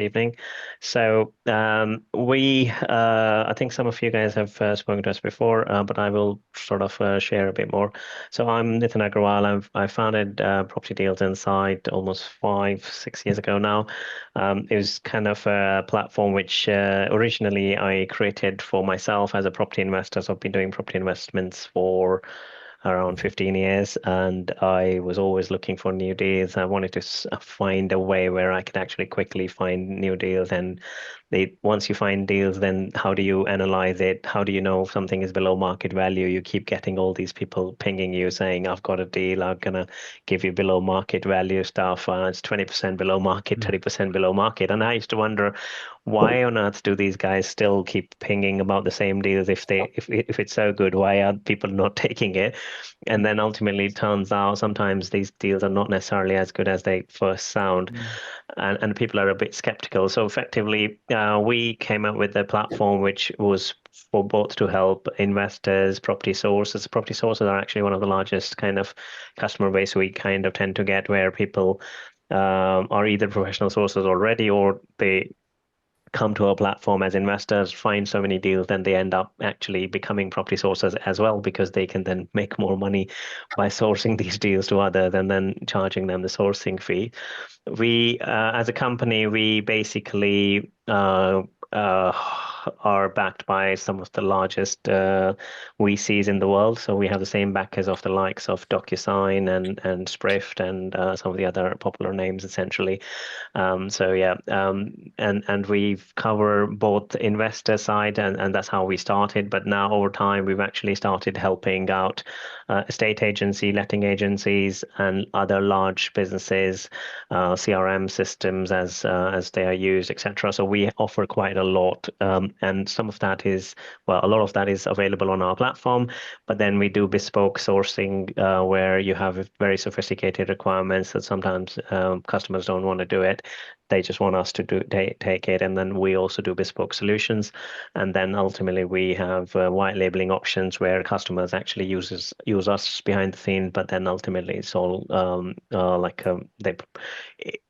Evening. I think some of you guys have spoken to us before, but I will sort of share a bit more. So I'm Nitin Aggarwal. I founded Property Deals Insight almost 5, 6 years ago now. It was kind of a platform which originally I created for myself as a property investor. So I've been doing property investments for around 15 years, and I was always looking for new deals. I wanted to find a way where I could actually quickly find new deals. And once you find deals, then how do you analyze it? How do you know if something is below market value? You keep getting all these people pinging you saying, I've got a deal, I'm gonna give you below market value stuff. It's 20% below market, 30% below market. And I used to wonder, why on earth do these guys still keep pinging about the same deals? If it's so good, why are people not taking it? And then ultimately it turns out sometimes these deals are not necessarily as good as they first sound, and people are a bit skeptical. So effectively, we came up with a platform which was for both to help investors, property sources. Property sources are actually one of the largest kind of customer base we kind of tend to get, where people are either professional sources already, or they come to our platform as investors, find so many deals, then they end up actually becoming property sources as well, because they can then make more money by sourcing these deals to others and then charging them the sourcing fee. As a company, we basically uh, are backed by some of the largest VCs in the world. So we have the same backers of the likes of DocuSign and Sprift and some of the other popular names, essentially. And we cover both investor side, and that's how we started. But now over time, we've actually started helping out estate agency, letting agencies, and other large businesses, CRM systems as they are used, etc. So we offer quite a lot, and some of that is, well, a lot of that is available on our platform. But then we do bespoke sourcing, where you have very sophisticated requirements that sometimes customers don't want to do it. They just want us to take it, and then we also do bespoke solutions. And then ultimately we have white labeling options where customers actually use us behind the scene, but then ultimately it's all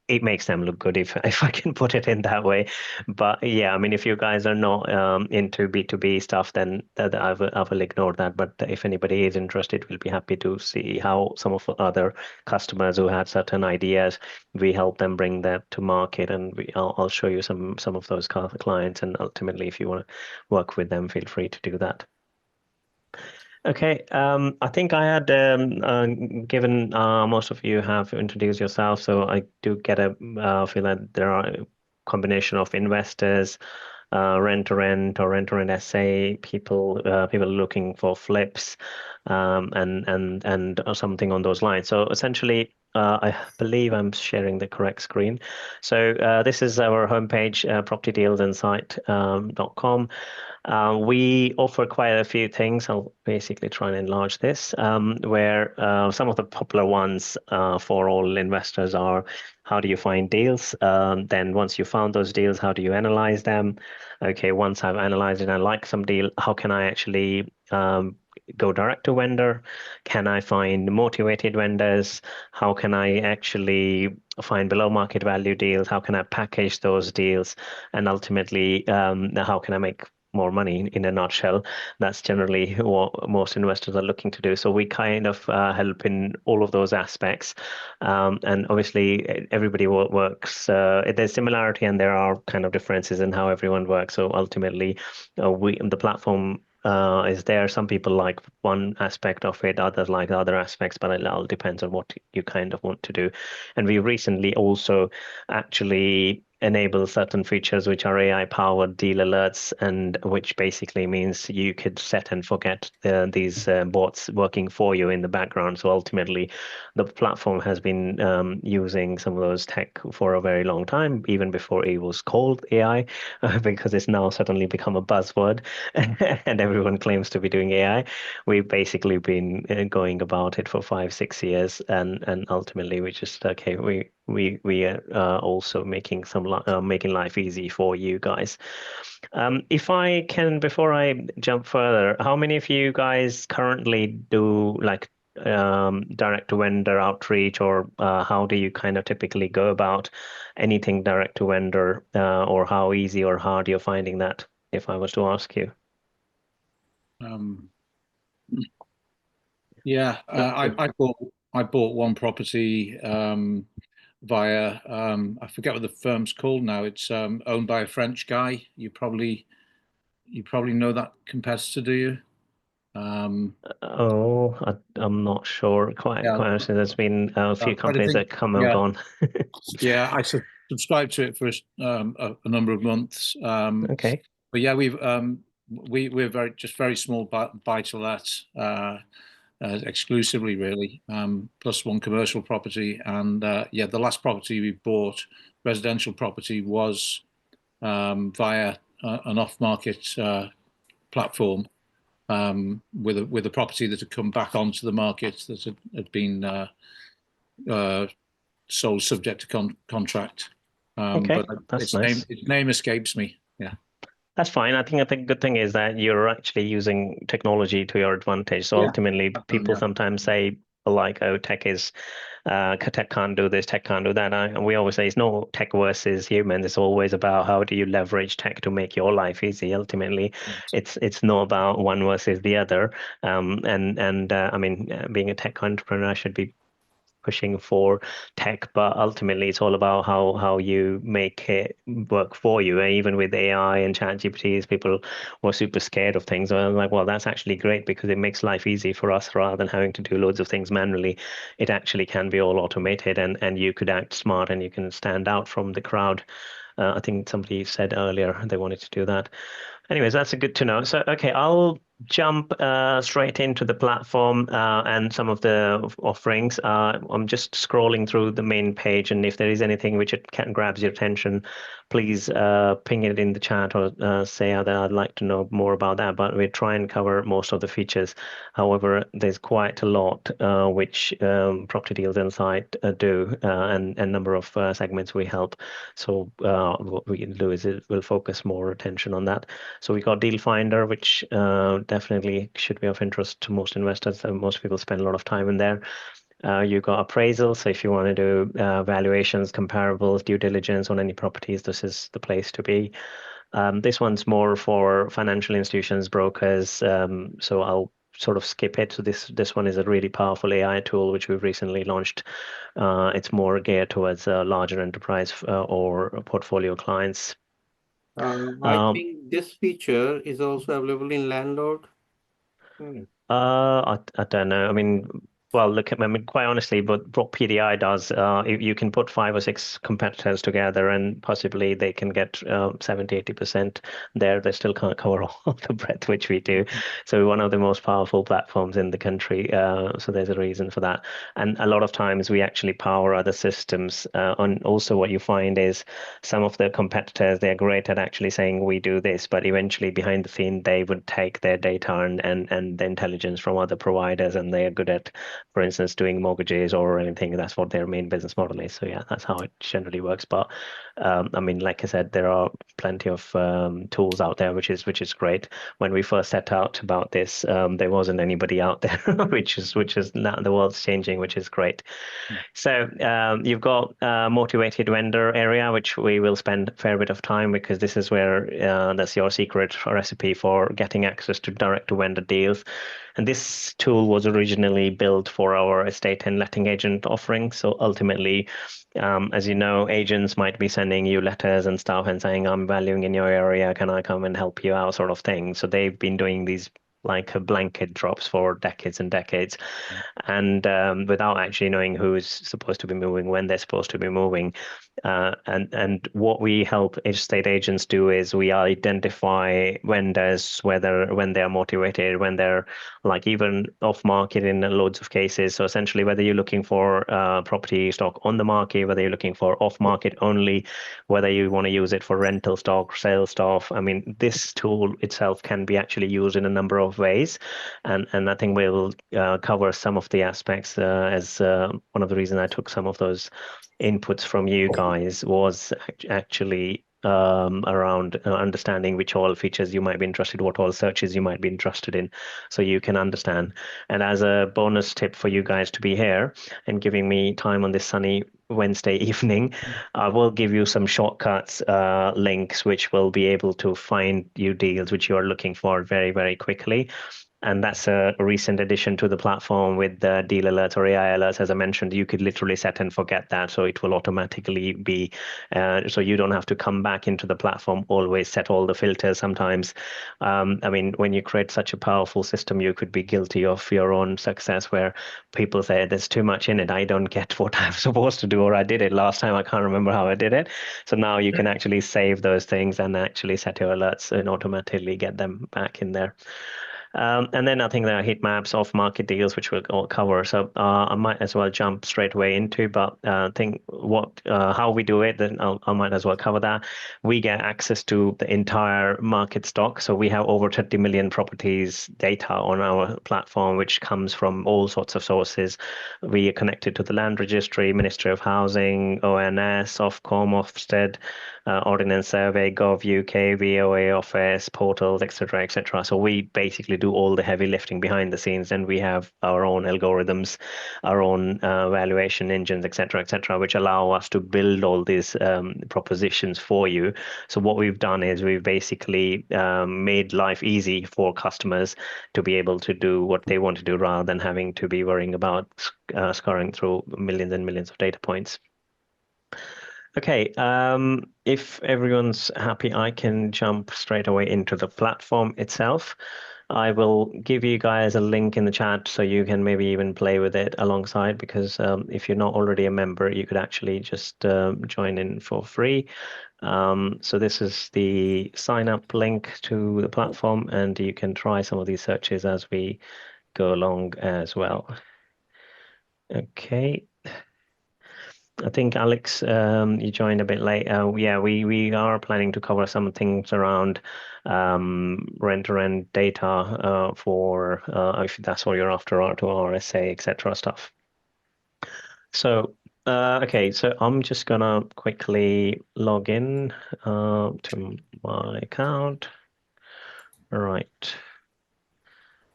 it makes them look good, if I can put it in that way. But yeah, I mean, if you guys are not into B2B stuff, then I will ignore that. But if anybody is interested, we'll be happy to see how some of the other customers who have certain ideas, we help them bring that to market, and I'll show you some of those clients. And ultimately, if you want to work with them, feel free to do that. Okay, I think I had given most of you have introduced yourself, so I do get a feel that there are a combination of investors, rent to rent or rent to rent SA people looking for flips, and something on those lines. So essentially, I believe I'm sharing the correct screen. So this is our homepage, propertydealsinsight.com. We offer quite a few things. I'll basically try and enlarge this, where some of the popular ones for all investors are: how do you find deals? Then once you found those deals, how do you analyze them? Okay, once I've analyzed it and I like some deal, how can I actually go direct to vendor? Can I find motivated vendors? How can I actually find below market value deals? How can I package those deals? And ultimately, how can I make more money? In a nutshell, that's generally what most investors are looking to do. So we kind of help in all of those aspects. And obviously, everybody works. There's similarity and there are kind of differences in how everyone works. So ultimately, the platform is there. Some people like one aspect of it, others like other aspects, but it all depends on what you kind of want to do. And we recently also actually enable certain features which are AI powered deal alerts, and which basically means you could set and forget these bots working for you in the background. So ultimately, the platform has been using some of those tech for a very long time, even before it was called AI, because it's now suddenly become a buzzword and everyone claims to be doing AI. We've basically been going about it for 5, 6 years, and ultimately we just okay, we are also making making life easy for you guys. If I can, before I jump further, how many of you guys currently do like direct to vendor outreach, or how do you kind of typically go about anything direct to vendor, or how easy or hard you're finding that, if I was to ask you? Um, yeah, Okay. I bought one property via I forget what the firm's called now. It's owned by a French guy. You probably know that competitor, do you? Oh, I'm not sure. Quite Yeah, honestly, there's been a few but I companies think that come and yeah, gone. yeah. I subscribed to it for a number of months. Okay. But yeah, we're very small buy to let exclusively really, plus one commercial property, and yeah, the last property we bought, residential property, was via an off-market platform with a property that had come back onto the market that had been uh, sold subject to contract. Okay, But that's nice. its name escapes me. Yeah. That's fine. I think the good thing is that you're actually using technology to your advantage. So Yeah. ultimately, people Yeah. sometimes say like, "Oh, tech can't do this, tech can't do that." And we always say it's no tech versus human. It's always about how do you leverage tech to make your life easy. Ultimately, it's not about one versus the other. I mean, being a tech entrepreneur should be pushing for tech, but ultimately it's all about how you make it work for you. And even with AI and chat GPTs, people were super scared of things. And I'm like, well, that's actually great because it makes life easy for us rather than having to do loads of things manually. It actually can be all automated, and you could act smart and you can stand out from the crowd. I think somebody said earlier they wanted to do that. Anyways, that's a good to know. So, okay, I'll jump straight into the platform and some of the offerings. I'm just scrolling through the main page, and if there is anything which it can grabs your attention, please ping it in the chat or say that I'd like to know more about that. But we try and cover most of the features. However, there's quite a lot which Property Deals Insight do, and a number of segments we help. So what we can do is we'll focus more attention on that. So we got Deal Finder, which definitely should be of interest to most investors. Most people spend a lot of time in there. You got appraisal. So if you want to do valuations, comparables, due diligence on any properties, this is the place to be. This one's more for financial institutions, brokers. So I'll sort of skip it. So this one is a really powerful AI tool which we've recently launched. It's more geared towards larger enterprise or portfolio clients. I Um, think this feature is also available in Landlord. Hmm. I don't know. I mean, well, look at, I mean, quite honestly, but what PDI does, you can put five or six competitors together and possibly they can get 70, 80% there. They still can't cover all the breadth which we do. So we're one of the most powerful platforms in the country. So there's a reason for that. And a lot of times we actually power other systems. And also what you find is some of the competitors, they're great at actually saying we do this, but eventually behind the scene, they would take their data and the intelligence from other providers, and they're good at, for instance, doing mortgages or anything. That's what their main business model is. So yeah, that's how it generally works. But I mean, like I said, there are plenty of tools out there, which is great. When we first set out about this, there wasn't anybody out there, which is now the world's changing, which is great. So you've got motivated vendor area, which we will spend a fair bit of time because this is where that's your secret recipe for getting access to direct to vendor deals. And this tool was originally built for our estate and letting agent offering. So ultimately, as you know, agents might be sending you letters and stuff and saying, "I'm valuing in your area. Can I come and help you out?" sort of thing. So they've been doing these like a blanket drops for decades and decades, and without actually knowing who's supposed to be moving, when they're supposed to be moving. And what we help estate agents do is we identify vendors, whether when they're motivated, when they're like even off market in loads of cases. So essentially, whether you're looking for property stock on the market, whether you're looking for off market only, whether you want to use it for rental stock, sales stuff. I mean, this tool itself can be actually used in a number of ways, and I think we'll cover some of the aspects as one of the reasons I took some of those inputs from you guys was actually around understanding which all features you might be interested, what all searches you might be interested in, so you can understand. And as a bonus tip for you guys to be here and giving me time on this sunny Wednesday evening, I will give you some shortcuts links which will be able to find you deals which you are looking for very, very quickly. And that's a recent addition to the platform with the deal alerts or AI alerts. As I mentioned, you could literally set and forget that. So it will automatically be, so you don't have to come back into the platform, always set all the filters sometimes. I mean, when you create such a powerful system, you could be guilty of your own success where people say there's too much in it. I don't get what I'm supposed to do, or I did it last time. I can't remember how I did it. So now you can actually save those things and actually set your alerts and automatically get them back in there. And then I think there are heat maps, off-market deals, which we'll all cover. So I might as well jump straight away into, but think how we do it, then I might as well cover that. We get access to the entire market stock. So we have over 30 million properties data on our platform, which comes from all sorts of sources. We are connected to the Land Registry, Ministry of Housing, ONS, Ofcom, Ofsted, Ordnance Survey, Gov UK, VOA Office, portals, etc., etc. So we basically do all the heavy lifting behind the scenes, and we have our own algorithms, our own valuation engines, etc., etc., which allow us to build all these propositions for you. So what we've done is we've basically made life easy for customers to be able to do what they want to do rather than having to be worrying about scouring through millions and millions of data points. Okay, if everyone's happy, I can jump straight away into the platform itself. I will give you guys a link in the chat so you can maybe even play with it alongside, because if you're not already a member, you could actually just join in for free. So this is the sign up link to the platform, and you can try some of these searches as we go along as well. Okay. I think Alex, you joined a bit late. Yeah, we are planning to cover some things around rent-to-rent data for if that's what you're after, to RSA, etc. stuff. So okay, so I'm just gonna quickly log in to my account. All right.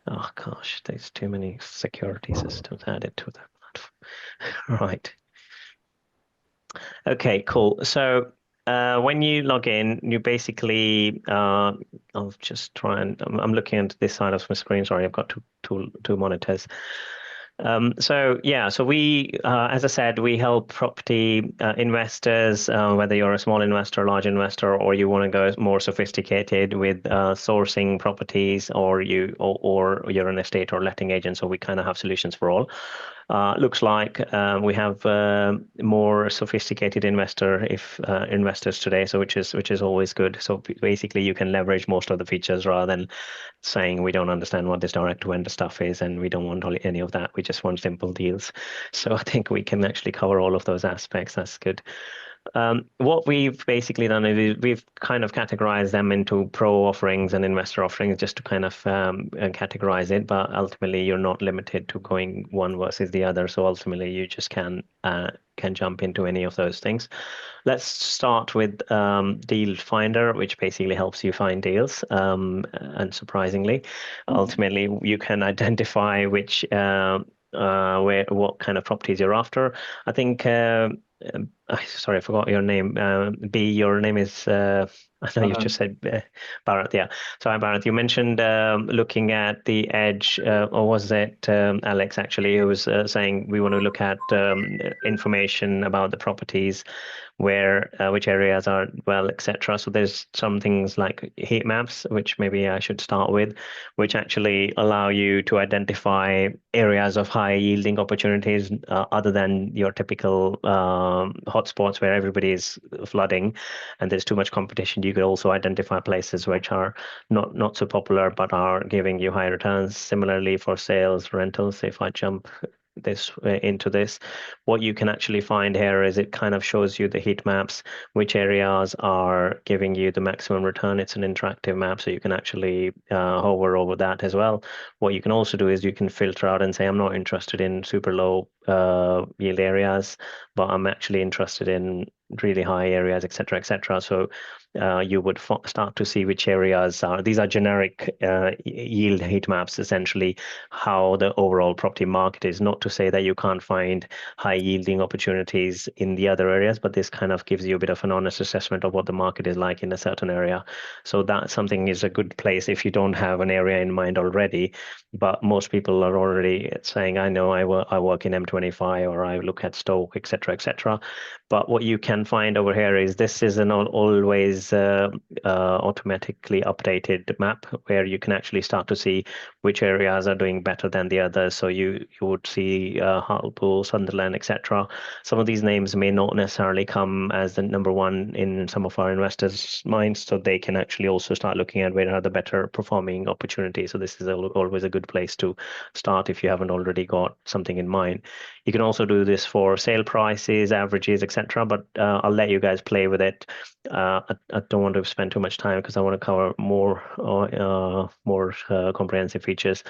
Oh gosh, there's too many security systems added to the platform. Right. Okay, cool. So when you log in, you basically, I'll just try and, I'm looking at this side of my screen. Sorry, I've got two monitors. So yeah, so we, as I said, we help property investors, whether you're a small investor, large investor, or you want to go more sophisticated with sourcing properties, or you're an estate or letting agent. So we kind of have solutions for all. Looks like we have more sophisticated investors today, so which is always good. So basically, you can leverage most of the features rather than saying we don't understand what this direct to vendor stuff is and we don't want any of that. We just want simple deals. So I think we can actually cover all of those aspects. That's good. What we've basically done is we've kind of categorized them into pro offerings and investor offerings just to kind of categorize it. But ultimately, you're not limited to going one versus the other. So ultimately, you just can jump into any of those things. Let's start with Deal Finder, which basically helps you find deals. And surprisingly, ultimately, you can identify which what kind of properties you're after. I think. Sorry, I forgot your name. B, your name is. I know you just said Bharat. Yeah. Sorry, Bharat. You mentioned looking at the edge, or was it Alex actually who was saying we want to look at information about the properties, where which areas are well, etc. So there's some things like heat maps, which maybe I should start with, which actually allow you to identify areas of high yielding opportunities other than your typical hotspots where everybody is flooding and there's too much competition. You could also identify places which are not so popular but are giving you high returns. Similarly for sales, rentals, if I jump into this, what you can actually find here is it kind of shows you the heat maps, which areas are giving you the maximum return. It's an interactive map, so you can actually hover over that as well. What you can also do is you can filter out and say, I'm not interested in super low yield areas, but I'm actually interested in really high areas, etc., etc. So you would start to see which areas are. These are generic yield heat maps, essentially, how the overall property market is. Not to say that you can't find high yielding opportunities in the other areas, but this kind of gives you a bit of an honest assessment of what the market is like in a certain area. So that something is a good place if you don't have an area in mind already. But most people are already saying, I know I work in M25 or I look at Stoke, etc., etc. But what you can find over here is this is an always automatically updated map where you can actually start to see which areas are doing better than the others. So you would see Hartlepool, Sunderland, etc. Some of these names may not necessarily come as the number one in some of our investors' minds, so they can actually also start looking at where are the better performing opportunities. So this is always a good place to start if you haven't already got something in mind. You can also do this for sale prices, averages, etc. But I'll let you guys play with it. I don't want to spend too much time because I want to cover more comprehensive features.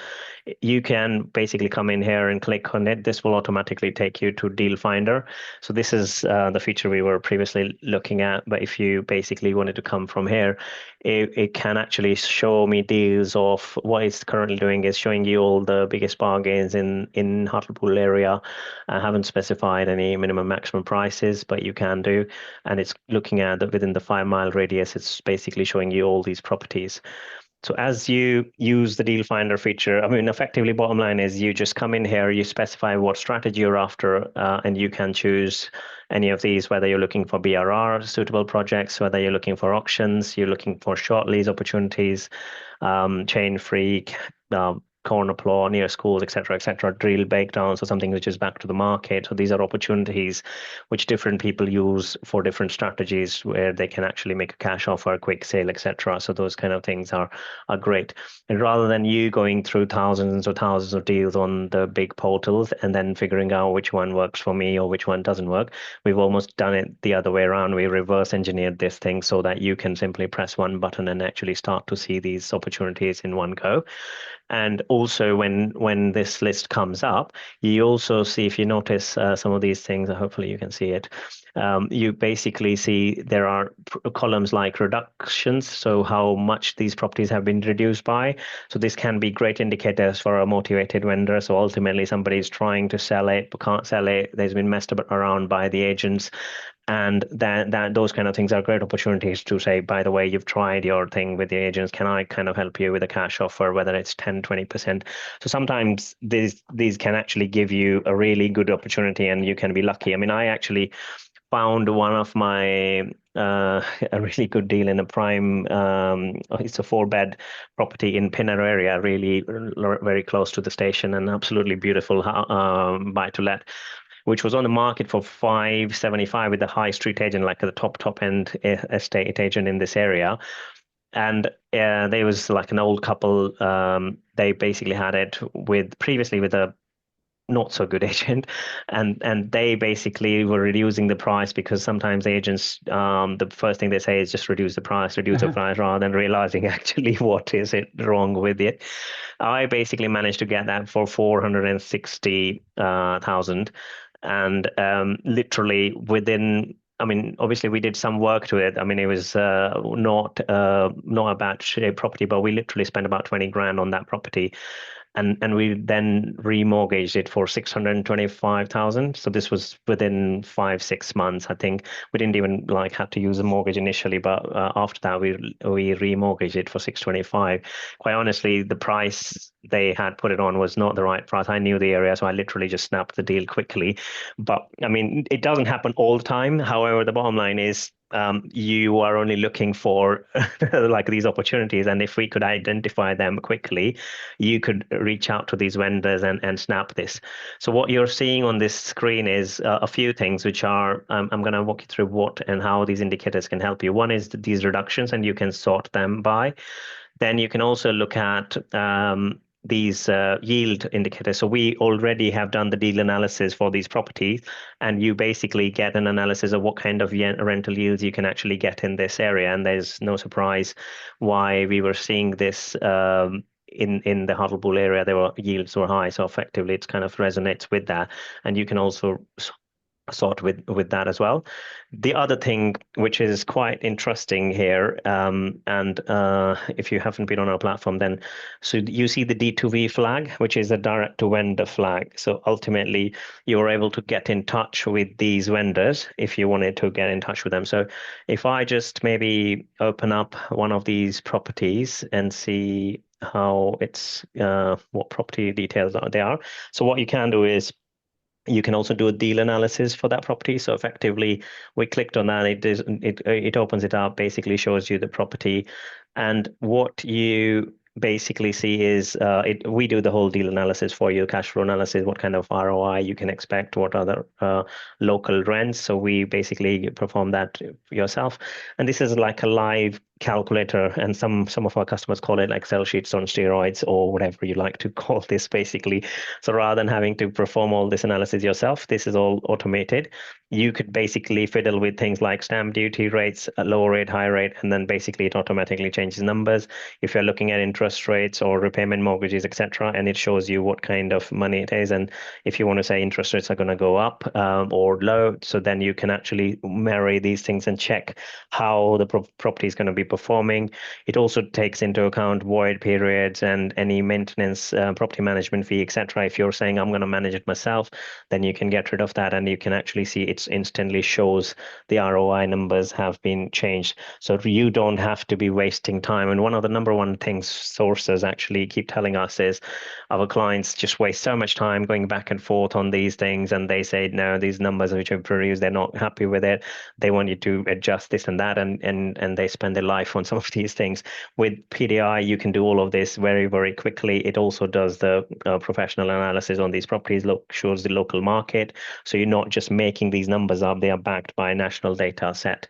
You can basically come in here and click on it. This will automatically take you to Deal Finder. So this is the feature we were previously looking at. But if you basically wanted to come from here, it can actually show me deals of what it's currently doing is showing you all the biggest bargains in Hartlepool area. I haven't specified any minimum maximum prices, but you can do. And it's looking at within the 5 mile radius, it's basically showing you all these properties. So as you use the deal finder feature, I mean, effectively, bottom line is you just come in here, you specify what strategy you're after, and you can choose any of these, whether you're looking for BRR suitable projects, whether you're looking for auctions, you're looking for short lease opportunities, chain free, corner plot near schools, etc., drill breakdowns, or something which is back to the market. So these are opportunities which different people use for different strategies where they can actually make a cash offer, a quick sale, etc. So those kind of things are great. And rather than you going through thousands or thousands of deals on the big portals and then figuring out which one works for me or which one doesn't work, we've almost done it the other way around. We reverse engineered this thing so that you can simply press one button and actually start to see these opportunities in one go. And also when this list comes up, you also see, if you notice some of these things, hopefully you can see it, you basically see there are columns like reductions, so how much these properties have been reduced by. So this can be great indicators for a motivated vendor. So ultimately somebody is trying to sell it but can't sell it. There's been messed around by the agents. And that those kind of things are great opportunities to say, by the way, you've tried your thing with the agents. Can I kind of help you with a cash offer, whether it's 10, 20%? So sometimes these can actually give you a really good opportunity and you can be lucky. I mean, I actually found one of my a really good deal in a prime, it's a 4-bed property in Pinner area, really very close to the station, and absolutely beautiful buy to let, which was on the market for 575 with the high street agent, like the top end estate agent in this area. And there was like an old couple. They basically had it previously with a not so good agent, and they basically were reducing the price because sometimes agents, the first thing they say is just reduce the price, rather than realizing actually what is it wrong with it. I basically managed to get that for 460,000, and literally within. I mean, obviously we did some work to it. I mean, it was not a bad shape property, but we literally spent about 20 grand on that property. And we then remortgaged it for 625,000. So this was within 5-6 months. I think we didn't even have to use a mortgage initially, but after that we remortgaged it for 625. Quite honestly, the price they had put it on was not the right price. I knew the area, so I literally just snapped the deal quickly. But I mean, it doesn't happen all the time. However, the bottom line is you are only looking for like these opportunities, and if we could identify them quickly, you could reach out to these vendors and snap this. So what you're seeing on this screen is a few things which are I'm going to walk you through what and how these indicators can help you. One is these reductions, and you can sort them by. Then you can also look at these yield indicators. So we already have done the deal analysis for these properties, and you basically get an analysis of what kind of rental yields you can actually get in this area. And there's no surprise why we were seeing this in the Hartlepool area. Yields were high, so effectively it kind of resonates with that. And you can also sort with that as well. The other thing which is quite interesting here, and if you haven't been on our platform, then so you see the D2V flag, which is a direct to vendor flag. So ultimately, you're able to get in touch with these vendors if you wanted to get in touch with them. So if I just maybe open up one of these properties and see how it's what property details they are. So what you can do is you can also do a deal analysis for that property. So effectively, we clicked on that. It opens it up, basically shows you the property, and what you basically see is we do the whole deal analysis for you, cash flow analysis, what kind of ROI you can expect, what other local rents. So we basically perform that yourself, and this is like a live calculator, and some of our customers call it Excel sheets on steroids or whatever you like to call this, basically. So rather than having to perform all this analysis yourself, this is all automated. You could basically fiddle with things like stamp duty rates, a low rate, high rate, and then basically it automatically changes numbers. If you're looking at interest rates or repayment mortgages, etc., and it shows you what kind of money it is. And if you want to say interest rates are going to go up or low, so then you can actually marry these things and check how the property is going to be performing. It also takes into account void periods and any maintenance, property management fee, etc. If you're saying I'm going to manage it myself, then you can get rid of that, and you can actually see it instantly shows the ROI numbers have been changed. So you don't have to be wasting time. And one of the number one things sources actually keep telling us is our clients just waste so much time going back and forth on these things, and they say no, these numbers which are produced, they're not happy with it. They want you to adjust this and that, and they spend their life on some of these things. With PDI, you can do all of this very, very quickly. It also does the professional analysis on these properties, shows the local market. So you're not just making these numbers up, they are backed by a national data set.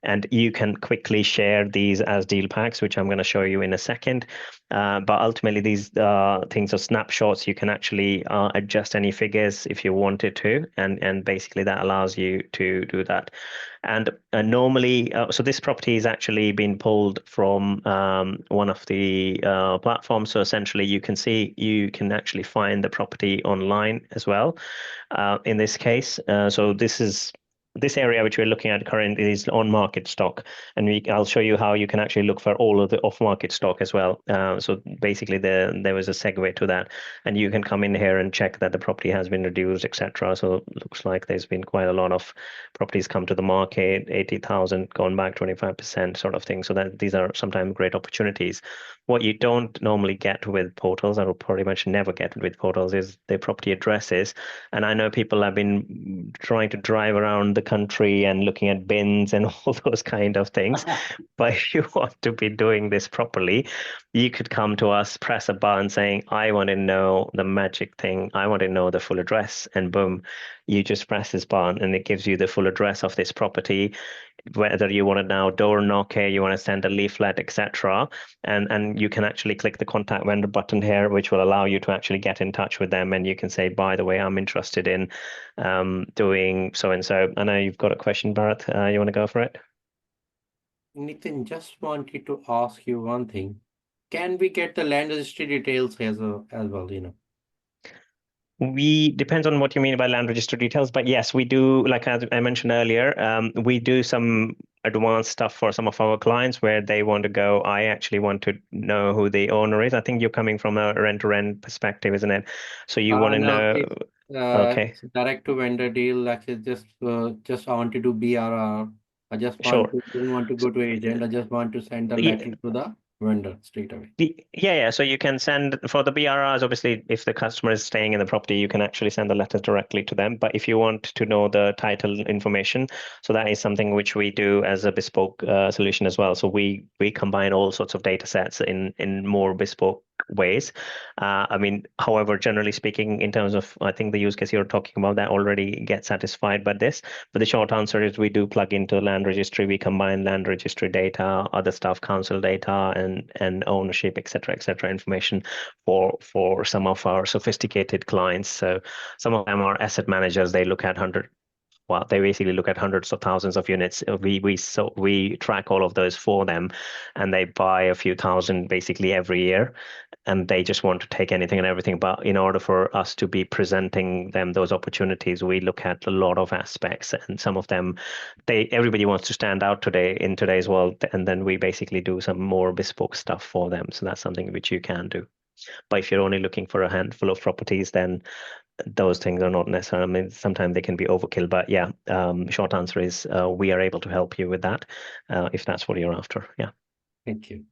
And you can quickly share these as deal packs, which I'm going to show you in a second. But ultimately, these things are snapshots. You can actually adjust any figures if you wanted to, and basically that allows you to do that. And normally, so this property is actually been pulled from one of the platforms. So essentially, you can actually find the property online as well. In this case, so this area which we're looking at currently is on market stock, and I'll show you how you can actually look for all of the off market stock as well. So basically there was a segue to that, and you can come in here and check that the property has been reduced, etc. So it looks like there's been quite a lot of properties come to the market, 80,000 gone back 25% sort of thing. So that these are sometimes great opportunities. What you don't normally get with portals, or pretty much never get with portals, is the property addresses. And I know people have been trying to drive around the country and looking at bins and all those kind of things. But if you want to be doing this properly, you could come to us, press a button saying, I want to know the magic thing. I want to know the full address. And boom, you just press this button and it gives you the full address of this property, whether you want to now door knock here, you want to send a leaflet, etc. And you can actually click the contact vendor button here, which will allow you to actually get in touch with them. And you can say, by the way, I'm interested in doing so and so. I know you've got a question, Bharat. You want to go for it? Nitin, just wanted to ask you one thing. Can we get the land registry details as well, We depends on what you mean by land register details, but yes, we do. Like as I mentioned earlier, we do some advanced stuff for some of our clients where they want to go, I actually want to know who the owner is. I think you're coming from a rent-to-rent perspective, isn't it? So you want to No, know. Okay, it's direct to vendor deal. Like it's just I want to do BRR. I just sure. don't want to go to agent. I just want to send the Yeah, letter to the vendor straight away. yeah. So you can send for the BRRs, obviously, if the customer is staying in the property, you can actually send the letters directly to them. But if you want to know the title information, so that is something which we do as a bespoke solution as well. So we combine all sorts of data sets in more bespoke ways. I mean, however, generally speaking, in terms of, I think the use case you're talking about, that already gets satisfied by this. But the short answer is we do plug into the land registry. We combine land registry data, other stuff, council data, and ownership, etc., information for some of our sophisticated clients. So some of them are asset managers. They look at 100 well, they basically look at hundreds of thousands of units. We track all of those for them, and they buy a few thousand basically every year, and they just want to take anything and everything. But in order for us to be presenting them those opportunities, we look at a lot of aspects, and some of them, everybody wants to stand out today in today's world, and then we basically do some more bespoke stuff for them. So that's something which you can do. But if you're only looking for a handful of properties, then those things are not necessarily, I mean, sometimes they can be overkill. But yeah, short answer is we are able to help you with that if that's what you're after. Yeah. Thank you.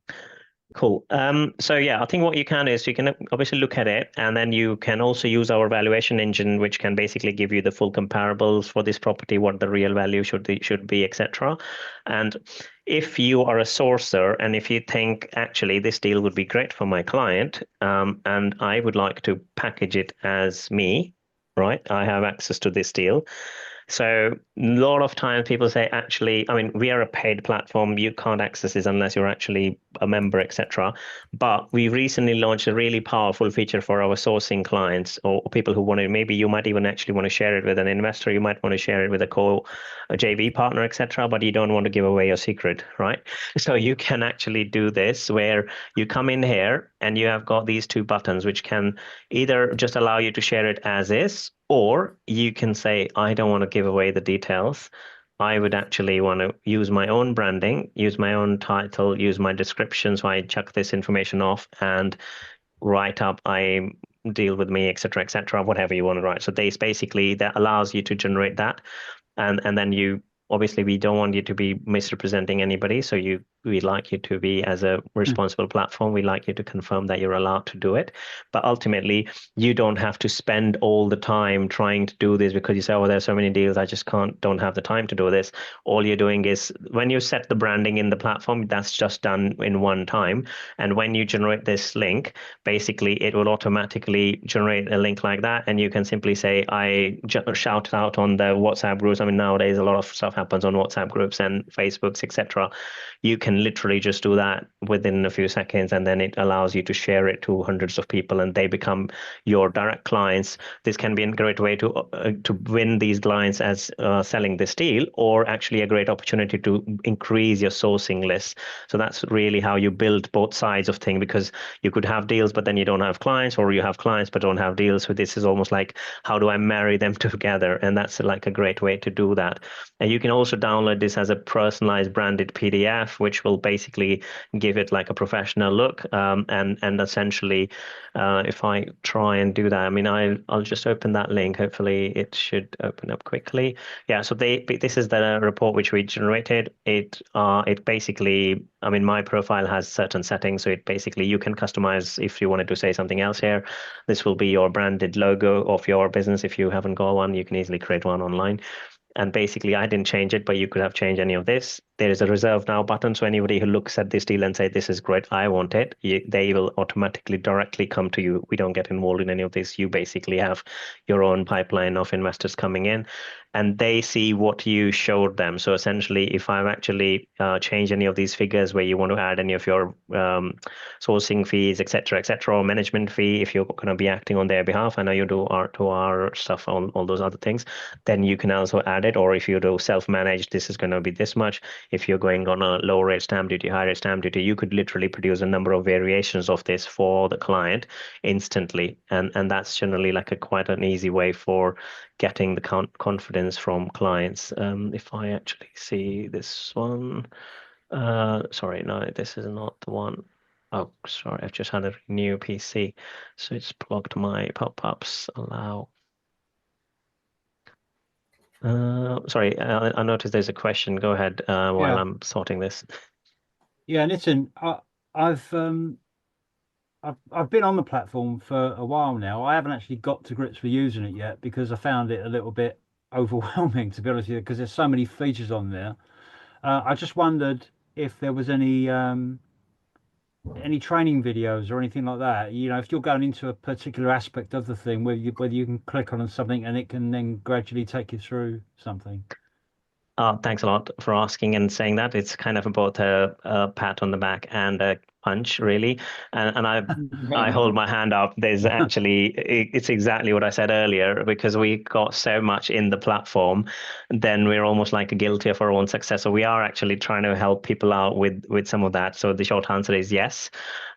Cool. So yeah, I think what you can is you can obviously look at it, and then you can also use our valuation engine, which can basically give you the full comparables for this property, what the real value should be, etc. And if you are a sourcer, and if you think actually this deal would be great for my client, and I would like to package it as me, right? I have access to this deal. So a lot of times people say, actually, I mean, we are a paid platform. You can't access this unless you're actually a member, etc. But we recently launched a really powerful feature for our sourcing clients or people who want to, maybe you might even actually want to share it with an investor. You might want to share it with a JV partner, etc. But you don't want to give away your secret, right? So you can actually do this where you come in here and you have got these two buttons, which can either just allow you to share it as is, or you can say, I don't want to give away the details. I would actually want to use my own branding, use my own title, use my description. So I chuck this information off and write up, I deal with me, etc., whatever you want to write. So this basically that allows you to generate that. And then you, obviously we don't want you to be misrepresenting anybody. So we like you to be, as a responsible platform, we like you to confirm that you're allowed to do it. But ultimately, you don't have to spend all the time trying to do this because you say, oh, there's so many deals, I just don't have the time to do this. All you're doing is when you set the branding in the platform, that's just done in one time. And when you generate this link, basically it will automatically generate a link like that. And you can simply say, I shout it out on the WhatsApp groups. I mean, nowadays a lot of stuff happens on WhatsApp groups and Facebooks, etc. You can literally just do that within a few seconds, and then it allows you to share it to hundreds of people, and they become your direct clients. This can be a great way to win these clients as selling this deal, or actually a great opportunity to increase your sourcing list. So that's really how you build both sides of things, because you could have deals, but then you don't have clients, or you have clients but don't have deals. So this is almost like, how do I marry them together? And that's like a great way to do that. And you can also download this as a personalized branded PDF, which will basically give it like a professional look. And essentially, if I try and do that, I mean, I'll just open that link. Hopefully it should open up quickly. Yeah, so this is the report which we generated. It basically, I mean, my profile has certain settings, so it basically, you can customize if you wanted to say something else here. This will be your branded logo of your business. If you haven't got one, you can easily create one online. And basically, I didn't change it, but you could have changed any of this. There is a reserve now button. So anybody who looks at this deal and say, this is great, I want it, they will automatically directly come to you. We don't get involved in any of this. You basically have your own pipeline of investors coming in, and they see what you showed them. So essentially, if I've actually changed any of these figures where you want to add any of your sourcing fees, etc., or management fee, if you're going to be acting on their behalf, I know you do R2R stuff on all those other things, then you can also add it. Or if you do self-managed, this is going to be this much. If you're going on a low rate stamp duty, high rate stamp duty, you could literally produce a number of variations of this for the client instantly. And that's generally like quite an easy way for getting the confidence from clients. If I actually see this one, sorry, no, this is not the one. Oh, sorry, I've just had a new PC, so it's blocked my pop-ups. Allow. Sorry, I noticed there's a question. Go ahead while I'm sorting this. Yeah, Nitin, I've been on the platform for a while now. I haven't actually got to grips with using it yet because I found it a little bit overwhelming, to be honest with you, because there's so many features on there. I just wondered if there was any training videos or anything like that. You know, if you're going into a particular aspect of the thing, whether you can click on something and it can then gradually take you through something. Thanks a lot for asking and saying that. It's kind of both a pat on the back and a punch really, and I hold my hand up. There's actually it's exactly what I said earlier, because we got so much in the platform, then we're almost like guilty of our own success. So we are actually trying to help people out with some of that. So the short answer is yes.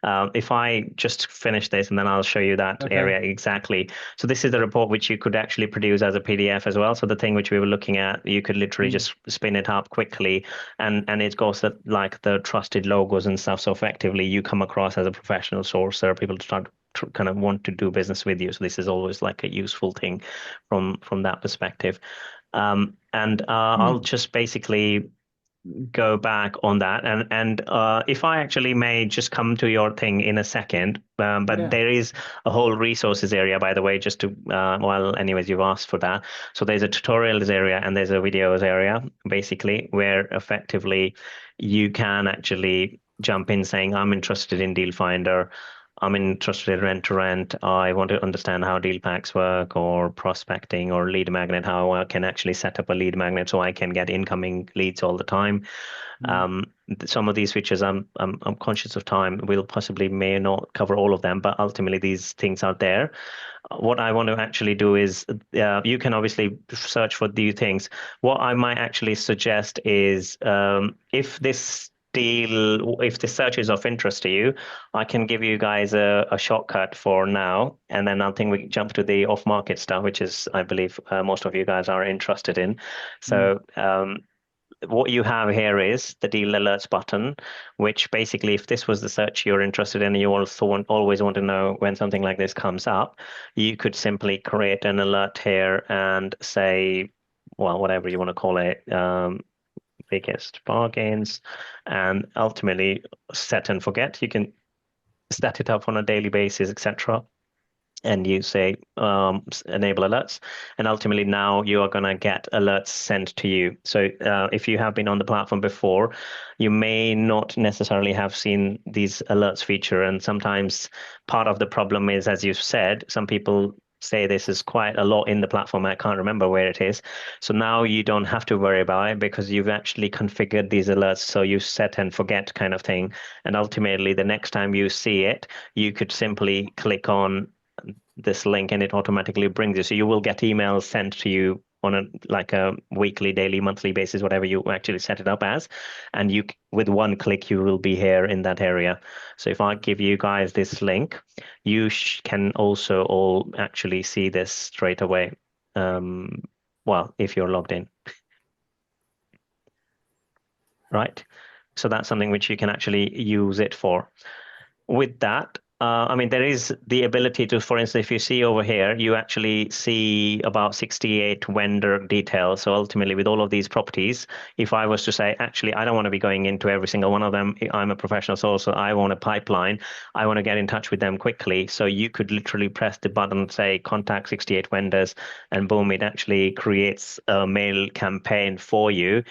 If I just finish this and then I'll show you that area exactly. So this is the report which you could actually produce as a PDF as well. So the thing which we were looking at, you could literally just spin it up quickly, and it goes that like the trusted logos and stuff. So effectively you come across as a professional source. There are people to start kind of want to do business with you. So this is always like a useful thing from that perspective. And I'll just basically go back on that, and if I actually may just come to your thing in a second, but there is a whole resources area, by the way, just to well, anyways, you've asked for that. So there's a tutorials area and there's a videos area, basically, where effectively you can actually jump in saying, I'm interested in Deal Finder, I'm interested in rent to rent, I want to understand how deal packs work, or prospecting, or lead magnet, how I can actually set up a lead magnet so I can get incoming leads all the time. Some of these features, I'm conscious of time, we'll possibly may not cover all of them, but ultimately these things are there. What I want to actually do is, you can obviously search for these things. What I might actually suggest is, if this search is of interest to you, I can give you guys a shortcut for now, and then I think we can jump to the off-market stuff, which is, I believe, most of you guys are interested in. So what you have here is the deal alerts button, which basically, if this was the search you're interested in, and you also always want to know when something like this comes up, you could simply create an alert here and say, well, whatever you want to call it, biggest bargains, and ultimately set and forget. You can set it up on a daily basis, etc. And you say enable alerts, and ultimately now you are going to get alerts sent to you. So if you have been on the platform before, you may not necessarily have seen these alerts feature, and sometimes part of the problem is, as you've said, some people say this is quite a lot in the platform, I can't remember where it is. So now you don't have to worry about it, because you've actually configured these alerts so you set and forget kind of thing, and ultimately the next time you see it, you could simply click on this link and it automatically brings you. So you will get emails sent to you on a weekly, daily, monthly basis, whatever you actually set it up as, and you, with one click, you will be here in that area. So if I give you guys this link, you can also all actually see this straight away. Well, if you're logged in, right? So that's something which you can actually use it for. With that, I mean, there is the ability to, for instance, if you see over here, you actually see about 68 vendor details. So ultimately, with all of these properties, if I was to say, actually, I don't want to be going into every single one of them, I'm a professional source, so I want a pipeline, I want to get in touch with them quickly. So you could literally press the button, say, contact 68 vendors, and boom, it actually creates a mail campaign for you,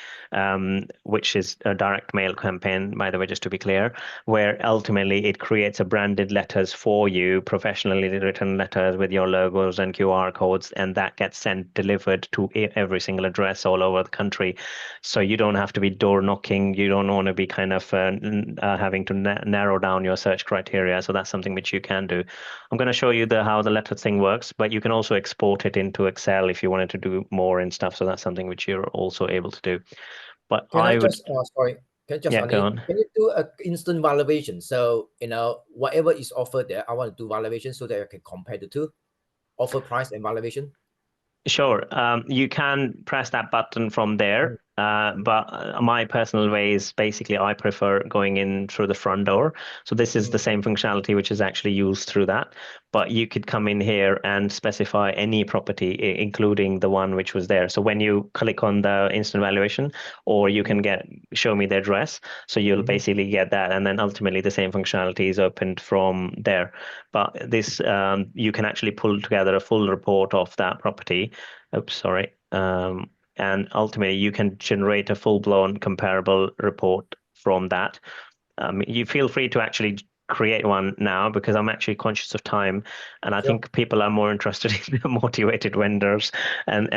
which is a direct mail campaign, by the way, just to be clear, where ultimately it creates a branded letters for you, professionally written letters with your logos and QR codes, and that gets delivered to every single address all over the country. So you don't have to be door knocking. You don't want to be kind of having to narrow down your search criteria. So that's something which you can do. I'm going to show you how the letter thing works, but you can also export it into Excel if you wanted to do more and stuff. So that's something which you're also able to do. But Can I would just sorry, yeah, go on. Can you do an instant valuation? So whatever is offered there, I want to do valuation so that I can compare the two, offer price and valuation. Sure. You can press that button from there, but my personal way is basically I prefer going in through the front door. So this is the same functionality which is actually used through that. But you could come in here and specify any property, including the one which was there. So when you click on the instant valuation, or you can show me the address. So you'll basically get that, and then ultimately the same functionality is opened from there. But this you can actually pull together a full report of that property. Oops, sorry. And ultimately you can generate a full-blown comparable report from that. You feel free to actually create one now because I'm actually conscious of time, and I Sure. think people are more interested in the motivated vendors and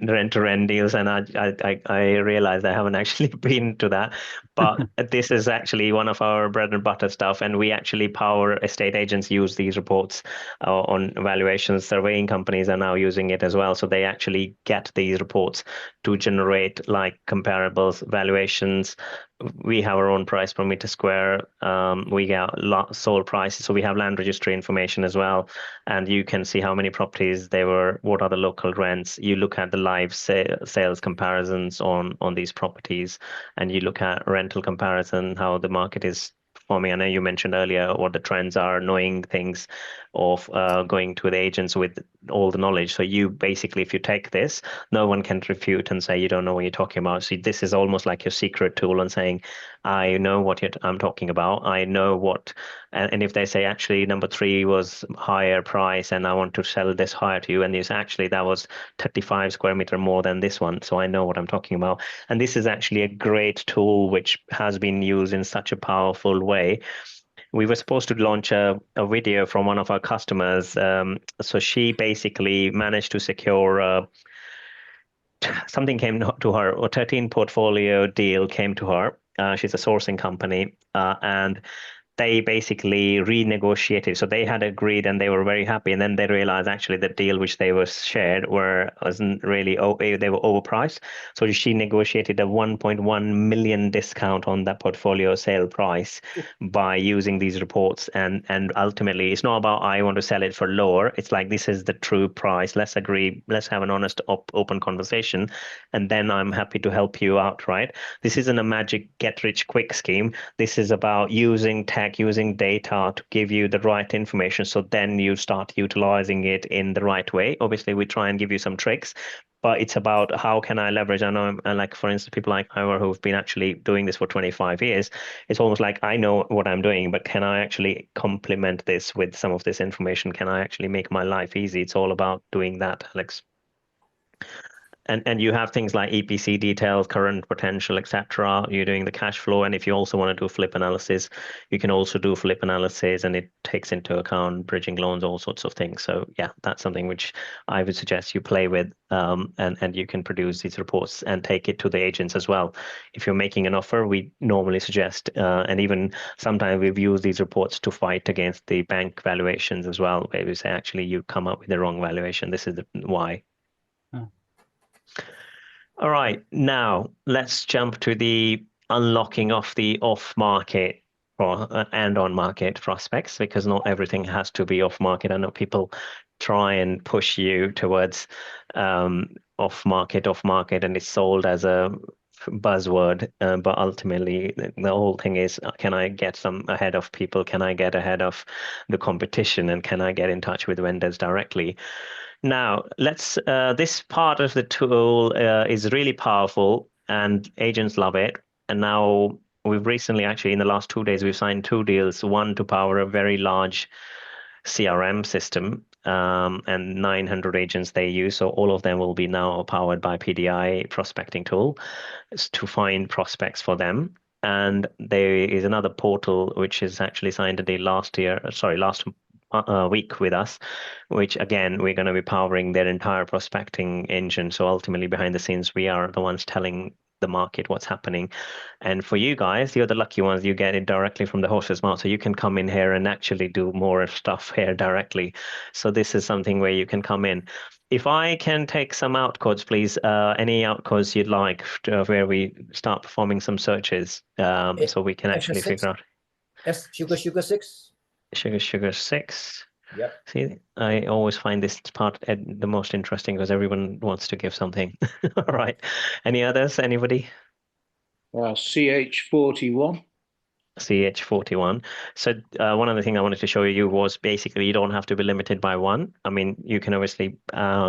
rent-to-rent deals. And I realized I haven't actually been to that, but this is actually one of our bread and butter stuff, and we actually power estate agents use these reports on valuations. Surveying companies are now using it as well, so they actually get these reports to generate like comparables, valuations. We have our own price per meter square. We get sold prices, so we have land registry information as well, and you can see how many properties there were, what are the local rents. You look at the live sales comparisons on these properties, and you look at rental comparison, how the market is performing. I know you mentioned earlier what the trends are, knowing things of going to the agents with all the knowledge. So you basically, if you take this, no one can refute and say you don't know what you're talking about. So this is almost like your secret tool and saying, I know what I'm talking about. I know what, and if they say actually number 3 was higher price and I want to sell this higher to you, and you say actually that was 35 square meter more than this one, so I know what I'm talking about. And this is actually a great tool which has been used in such a powerful way. We were supposed to launch a video from one of our customers. So she basically managed to secure something came to her, a 13 portfolio deal came to her. She's a sourcing company, and they basically renegotiated. So they had agreed and they were very happy. And then they realized actually the deal which they were shared wasn't really, they were overpriced. So she negotiated a 1.1 million discount on that portfolio sale price by using these reports. And ultimately, it's not about I want to sell it for lower. It's like, this is the true price. Let's agree. Let's have an honest, open conversation. And then I'm happy to help you out, right? This isn't a magic get rich quick scheme. This is about using tech, using data to give you the right information, so then you start utilizing it in the right way. Obviously, we try and give you some tricks, but it's about how can I leverage. I know, like for instance, people like Ivor who've been actually doing this for 25 years, it's almost like I know what I'm doing, but can I actually complement this with some of this information? Can I actually make my life easy? It's all about doing that, Alex. And you have things like EPC details, current potential, etc. You're doing the cash flow, and if you also want to do flip analysis, you can also do flip analysis, and it takes into account bridging loans, all sorts of things. So yeah, that's something which I would suggest you play with, and you can produce these reports and take it to the agents as well. If you're making an offer, we normally suggest, and even sometimes we've used these reports to fight against the bank valuations as well, where we say actually you come up with the wrong valuation. This is the why. All right, now let's jump to the unlocking of the off-market and on-market prospects, because not everything has to be off-market. I know people try and push you towards off-market, and it's sold as a buzzword, but ultimately the whole thing is, can I get some ahead of people? Can I get ahead of the competition? And can I get in touch with vendors directly? Now, this part of the tool is really powerful and agents love it. And now we've recently, actually in the last 2 days, we've signed 2 deals, one to power a very large CRM system, and 900 agents they use. So all of them will be now powered by PDI prospecting tool to find prospects for them. And there is another portal which is actually signed a deal last week with us, which again, we're going to be powering their entire prospecting engine. So ultimately behind the scenes, we are the ones telling the market what's happening. And for you guys, you're the lucky ones, you get it directly from the horse's mouth. So you can come in here and actually do more stuff here directly. So this is something where you can come in. If I can take some outcodes, please, any outcodes you'd like, where we start performing some searches, so we can actually figure out. Sugar 6. Sugar 6. Yep. See, I always find this part the most interesting because everyone wants to give something. All right. Any others? Anybody? CH41. CH41. So one of the things I wanted to show you was basically you don't have to be limited by one. I mean, you can obviously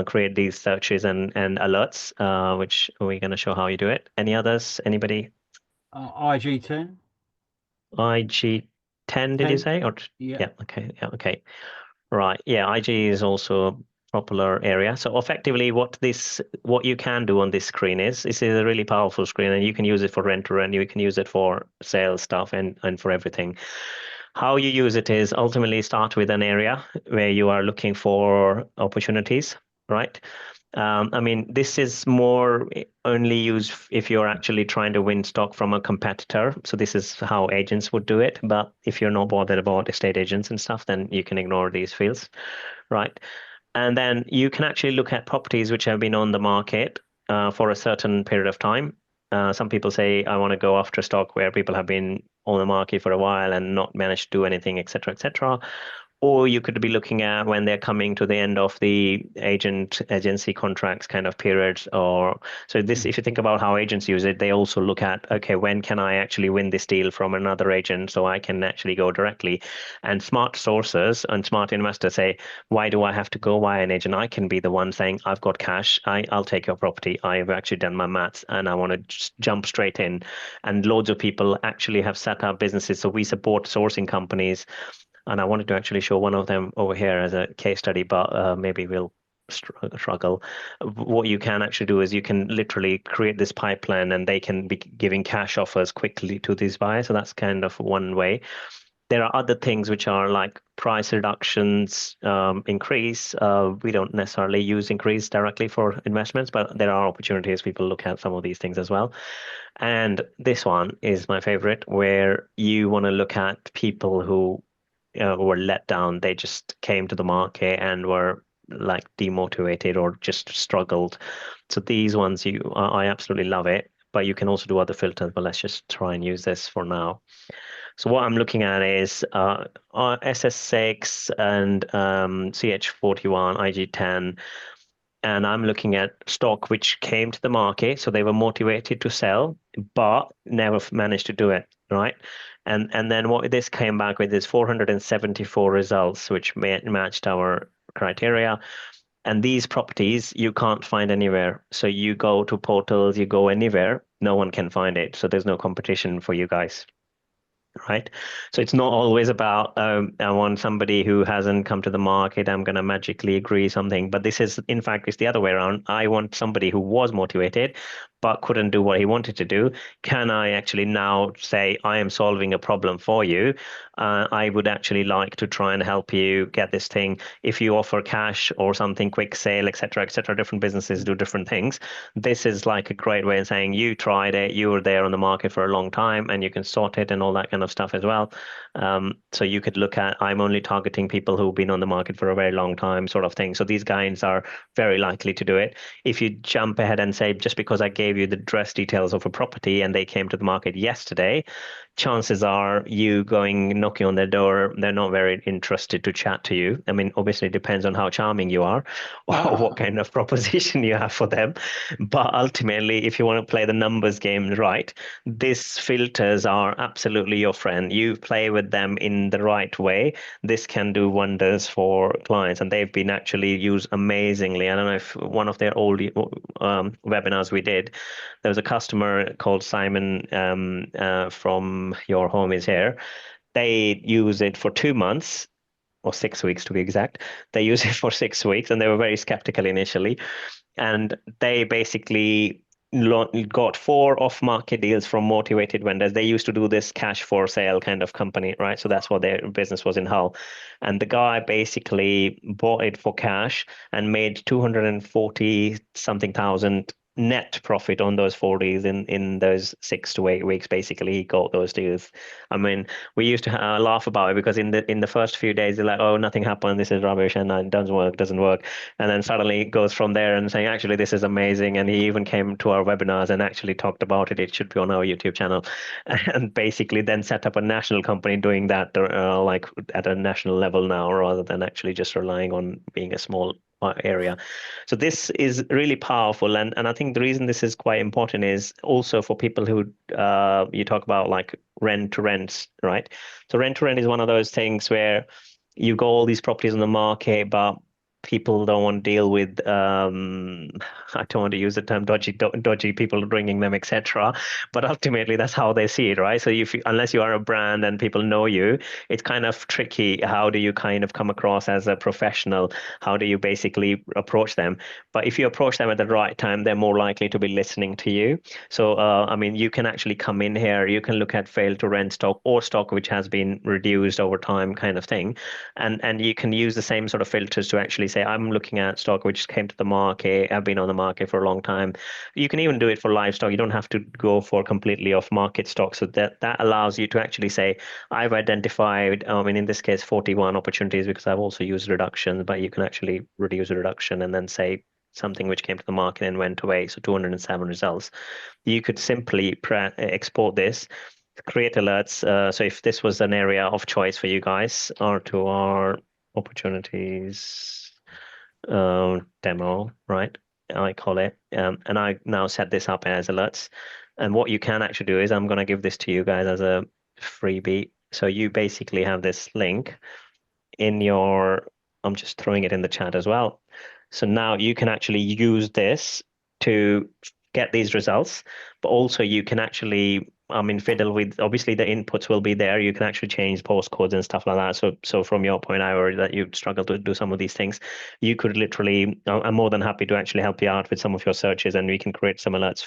create these searches and alerts, which we're going to show how you do it. Any others? Anybody? IG10. IG10, did you say? Or yeah. Okay. Yeah. Okay. Right. Yeah. IG is also a popular area. So effectively, what you can do on this screen is a really powerful screen, and you can use it for rent to rent. You can use it for sales stuff and for everything. How you use it is ultimately start with an area where you are looking for opportunities, right? I mean, this is more only used if you're actually trying to win stock from a competitor. So this is how agents would do it. But if you're not bothered about estate agents and stuff, then you can ignore these fields, right? And then you can actually look at properties which have been on the market for a certain period of time. Some people say, I want to go after stock where people have been on the market for a while and not managed to do anything, etc., etc. Or you could be looking at when they're coming to the end of the agency contracts kind of periods. Or so this, if you think about how agents use it, they also look at, okay, when can I actually win this deal from another agent so I can actually go directly? And smart sources and smart investors say, why do I have to go via an agent? I can be the one saying, I've got cash, I'll take your property. I've actually done my maths and I want to just jump straight in. And loads of people actually have set up businesses. So we support sourcing companies. And I wanted to actually show one of them over here as a case study, but maybe we'll struggle. What you can actually do is you can literally create this pipeline and they can be giving cash offers quickly to these buyers. So that's kind of one way. There are other things which are like price reductions, increase. We don't necessarily use increase directly for investments, but there are opportunities. People look at some of these things as well. And this one is my favorite, where you want to look at people who were let down. They just came to the market and were like demotivated or just struggled. So these ones, I absolutely love it. But you can also do other filters. But let's just try and use this for now. So what I'm looking at is SS6 and CH41, IG10. And I'm looking at stock which came to the market, so they were motivated to sell, but never managed to do it, right? And then what this came back with is 474 results, which matched our criteria. And these properties you can't find anywhere. So you go to portals, you go anywhere, no one can find it. So there's no competition for you guys. Right. So it's not always about I want somebody who hasn't come to the market, I'm going to magically agree something. But this is, in fact, it's the other way around. I want somebody who was motivated but couldn't do what he wanted to do. Can I actually now say, I am solving a problem for you? I would actually like to try and help you get this thing. If you offer cash or something, quick sale, etc., etc., different businesses do different things. This is like a great way of saying you tried it, you were there on the market for a long time, and you can sort it and all that kind of stuff as well. So you could look at, I'm only targeting people who've been on the market for a very long time, sort of thing. So these guys are very likely to do it. If you jump ahead and say, just because I gave you the address details of a property and they came to the market yesterday, chances are you going knocking on their door, they're not very interested to chat to you. I mean, obviously it depends on how charming you are or what kind of proposition you have for them. But ultimately, if you want to play the numbers game right, these filters are absolutely your friend. You play with them in the right way. This can do wonders for clients, and they've been actually used amazingly. I don't know if one of their old webinars we did, there was a customer called Simon from Your Home is Here. They use it for 2 months or 6 weeks to be exact. They use it for 6 weeks and they were very skeptical initially. And they basically got 4 off-market deals from motivated vendors. They used to do this cash for sale kind of company, right? So that's what their business was in Hull. And the guy basically bought it for cash and made 240 something thousand net profit on those 4 deals in those 6 to 8 weeks. Basically, he got those deals. I mean, we used to laugh about it because in the first few days they're like, oh, nothing happened, this is rubbish, and it doesn't work, and then suddenly it goes from there and saying, actually, this is amazing. And he even came to our webinars and actually talked about it. It should be on our YouTube channel, and basically then set up a national company doing that like at a national level now, rather than actually just relying on being a small area. So this is really powerful, and I think the reason this is quite important is also for people who you talk about like rent to rents, right? So rent to rent is one of those things where you got all these properties on the market, but people don't want to deal with I don't want to use the term dodgy people ringing them, etc. But ultimately that's how they see it, right? So unless you are a brand and people know you, it's kind of tricky. How do you kind of come across as a professional? How do you basically approach them? But if you approach them at the right time, they're more likely to be listening to you. So I mean, you can actually come in here, you can look at fail to rent stock or stock which has been reduced over time, kind of thing, and you can use the same sort of filters to actually say, I'm looking at stock which came to the market, have been on the market for a long time. You can even do it for livestock. You don't have to go for completely off market stock. So that allows you to actually say, I've identified, I mean, in this case, 41 opportunities, because I've also used reductions, but you can actually reduce a reduction and then say something which came to the market and went away. So 207 results. You could simply export this, create alerts. So if this was an area of choice for you guys, R2R opportunities demo, right? I call it. And I now set this up as alerts. And what you can actually do is I'm going to give this to you guys as a freebie. So you basically have this link in your, I'm just throwing it in the chat as well. So now you can actually use this to get these results, but also you can actually, I mean, fiddle with, obviously the inputs will be there. You can actually change postcodes and stuff like that. So from your point, Ivor, that you struggle to do some of these things, you could literally, I'm more than happy to actually help you out with some of your searches, and we can create some alerts,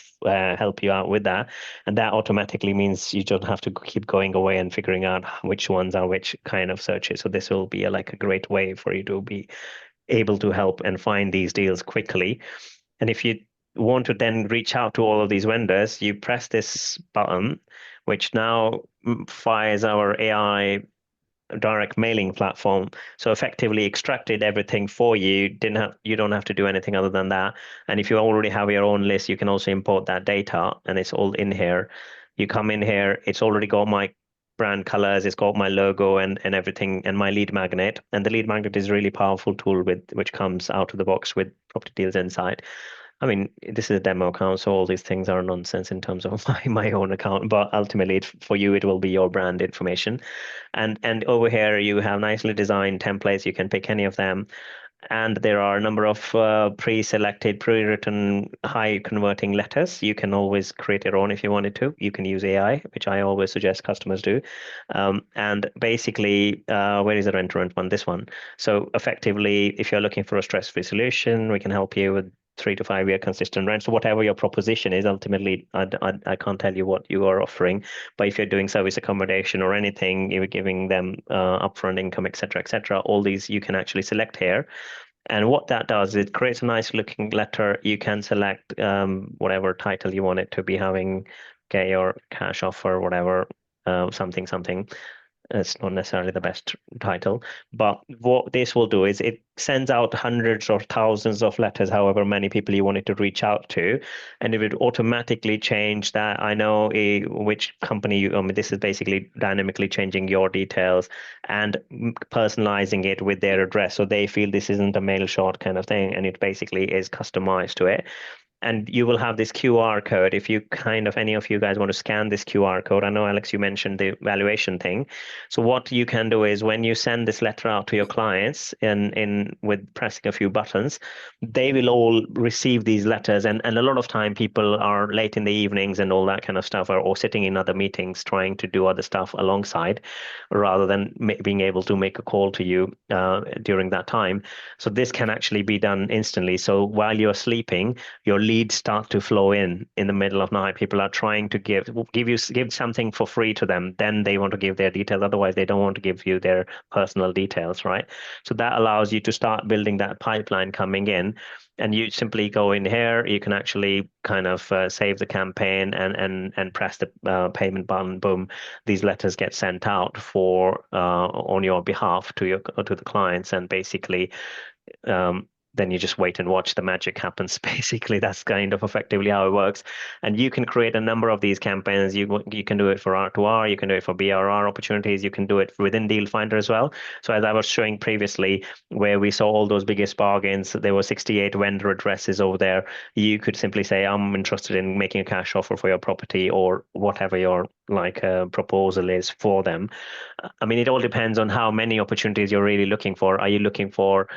help you out with that. And that automatically means you don't have to keep going away and figuring out which ones are which kind of searches. So this will be like a great way for you to be able to help and find these deals quickly. And if you want to then reach out to all of these vendors, you press this button, which now fires our AI direct mailing platform. So effectively extracted everything for you. You don't have to do anything other than that. And if you already have your own list, you can also import that data, and it's all in here. You come in here, it's already got my brand colors, it's got my logo and everything, and my lead magnet. And the lead magnet is a really powerful tool which comes out of the box with Property Deals Insight. I mean, this is a demo account, so all these things are nonsense in terms of my own account, but ultimately for you, it will be your brand information. And over here, you have nicely designed templates. You can pick any of them. And there are a number of pre-selected, pre-written, high converting letters. You can always create your own if you wanted to. You can use AI, which I always suggest customers do. And basically, where is the rent-to-rent one? This one. So effectively, if you're looking for a stress-free solution, we can help you with 3 to 5 year consistent rent. So whatever your proposition is, ultimately, I can't tell you what you are offering. But if you're doing service accommodation or anything, you're giving them upfront income, etc., all these you can actually select here. And what that does, it creates a nice looking letter. You can select whatever title you want it to be having, okay, your cash offer, whatever, something. It's not necessarily the best title, but what this will do is it sends out hundreds or thousands of letters, however many people you want it to reach out to, and it would automatically change that. I know which company you, I mean, this is basically dynamically changing your details and personalizing it with their address, so they feel this isn't a mail shot kind of thing, and it basically is customized to it. And you will have this QR code. If you any of you guys want to scan this QR code, I know, Alex, you mentioned the valuation thing. So what you can do is when you send this letter out to your clients in with pressing a few buttons, they will all receive these letters. And a lot of time people are late in the evenings and all that kind of stuff, or sitting in other meetings trying to do other stuff alongside, rather than being able to make a call to you during that time. So this can actually be done instantly. So while you're sleeping, your leads start to flow in the middle of night. People are trying to give something for free to them. Then they want to give their details. Otherwise, they don't want to give you their personal details, right? So that allows you to start building that pipeline coming in. And you simply go in here. You can actually kind of save the campaign and press the payment button. Boom! These letters get sent out for on your behalf to the clients, and basically. Then you just wait and watch the magic happens. Basically, that's kind of effectively how it works. And you can create a number of these campaigns. You can do it for R2R, you can do it for BRR opportunities, you can do it within Deal Finder as well. So as I was showing previously, where we saw all those biggest bargains, there were 68 vendor addresses over there. You could simply say, I'm interested in making a cash offer for your property, or whatever your proposal is for them. I mean, it all depends on how many opportunities you're really looking for. Are you looking for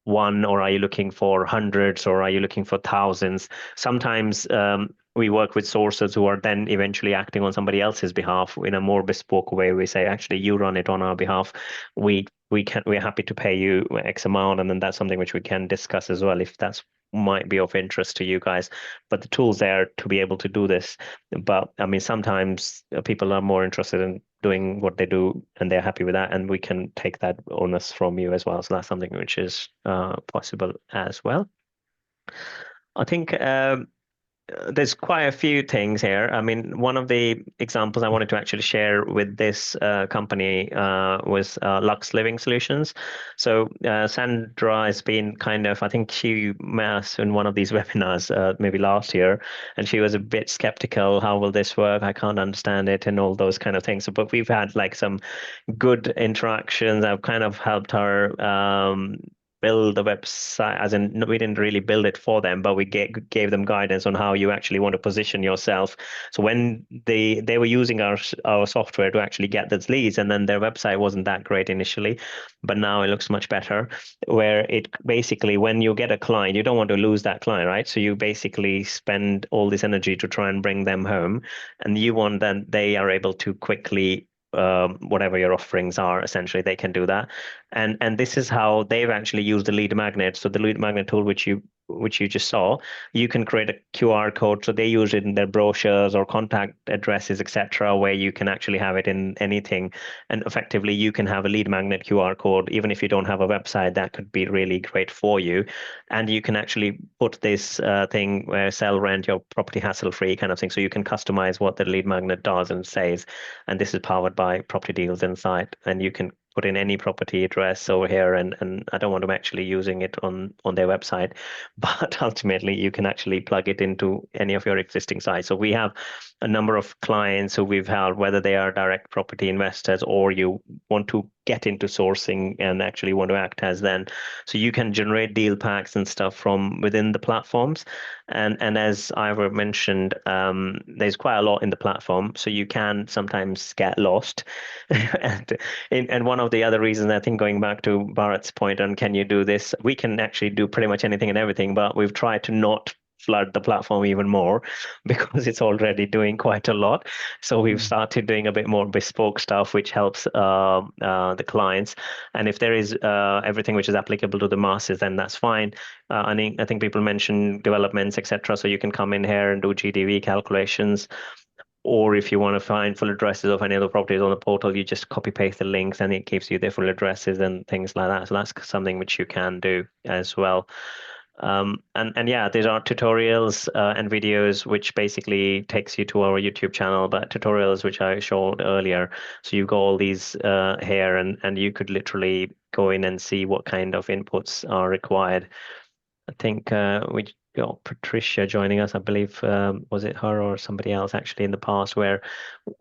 one, or are you looking for hundreds, or are you looking for thousands? Sometimes we work with sources who are then eventually acting on somebody else's behalf in a more bespoke way. We say, actually, you run it on our behalf. We're happy to pay you X amount, and then that's something which we can discuss as well if that's might be of interest to you guys. But the tool's there to be able to do this. But I mean, sometimes people are more interested in doing what they do and they're happy with that, and we can take that onus from you as well. So that's something which is possible as well. I think there's quite a few things here. I mean, one of the examples I wanted to actually share with this company was Lux Living Solutions. So Sandra has been kind of, I think she met us in one of these webinars maybe last year, and she was a bit skeptical. How will this work? I can't understand it, and all those kind of things. So, but we've had like some good interactions. I've kind of helped her build the website, as in we didn't really build it for them, but we gave them guidance on how you actually want to position yourself. So when they were using our software to actually get those leads, and then their website wasn't that great initially, but now it looks much better, where it basically, when you get a client, you don't want to lose that client, right? So you basically spend all this energy to try and bring them home, and you want that they are able to quickly whatever your offerings are, essentially they can do that. And this is how they've actually used the lead magnet. So the lead magnet tool, which you just saw, you can create a QR code. So they use it in their brochures or contact addresses, etc., where you can actually have it in anything. And effectively, you can have a lead magnet QR code, even if you don't have a website. That could be really great for you. And you can actually put this thing where sell, rent your property hassle-free kind of thing. So you can customize what the lead magnet does and says. And this is powered by Property Deals Insight. And you can put in any property address over here, and I don't want them actually using it on their website, but ultimately you can actually plug it into any of your existing sites. So we have a number of clients who we've held, whether they are direct property investors or you want to get into sourcing and actually want to act as then. So you can generate deal packs and stuff from within the platforms. And as Ivor mentioned, there's quite a lot in the platform, so you can sometimes get lost. and one of the other reasons, I think, going back to Bharat's point on can you do this, we can actually do pretty much anything and everything, but we've tried to not flood the platform even more because it's already doing quite a lot. So we've started doing a bit more bespoke stuff, which helps the clients. And if there is everything which is applicable to the masses, then that's fine. I think people mentioned developments, etc. So you can come in here and do GDV calculations. Or if you want to find full addresses of any of the properties on the portal, you just copy paste the links and it gives you their full addresses and things like that. So that's something which you can do as well. And yeah, there are tutorials and videos which basically takes you to our YouTube channel, but tutorials which I showed earlier. So you got all these here, and you could literally go in and see what kind of inputs are required. I think we got Patricia joining us. I believe was it her or somebody else actually in the past, where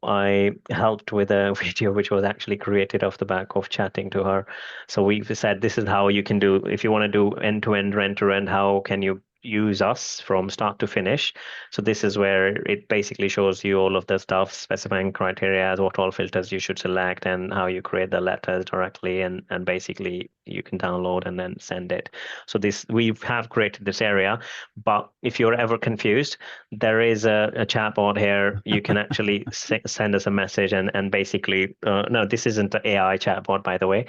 I helped with a video which was actually created off the back of chatting to her. So we've said this is how you can do, if you want to do end-to-end, rent-to-rent, how can you use us from start to finish. So this is where it basically shows you all of the stuff, specifying criteria as what all filters you should select and how you create the letters directly, and basically you can download and then send it. So this, we have created this area, but if you're ever confused, there is a chat bot here. You can actually send us a message and basically no, this isn't an AI chat bot, by the way,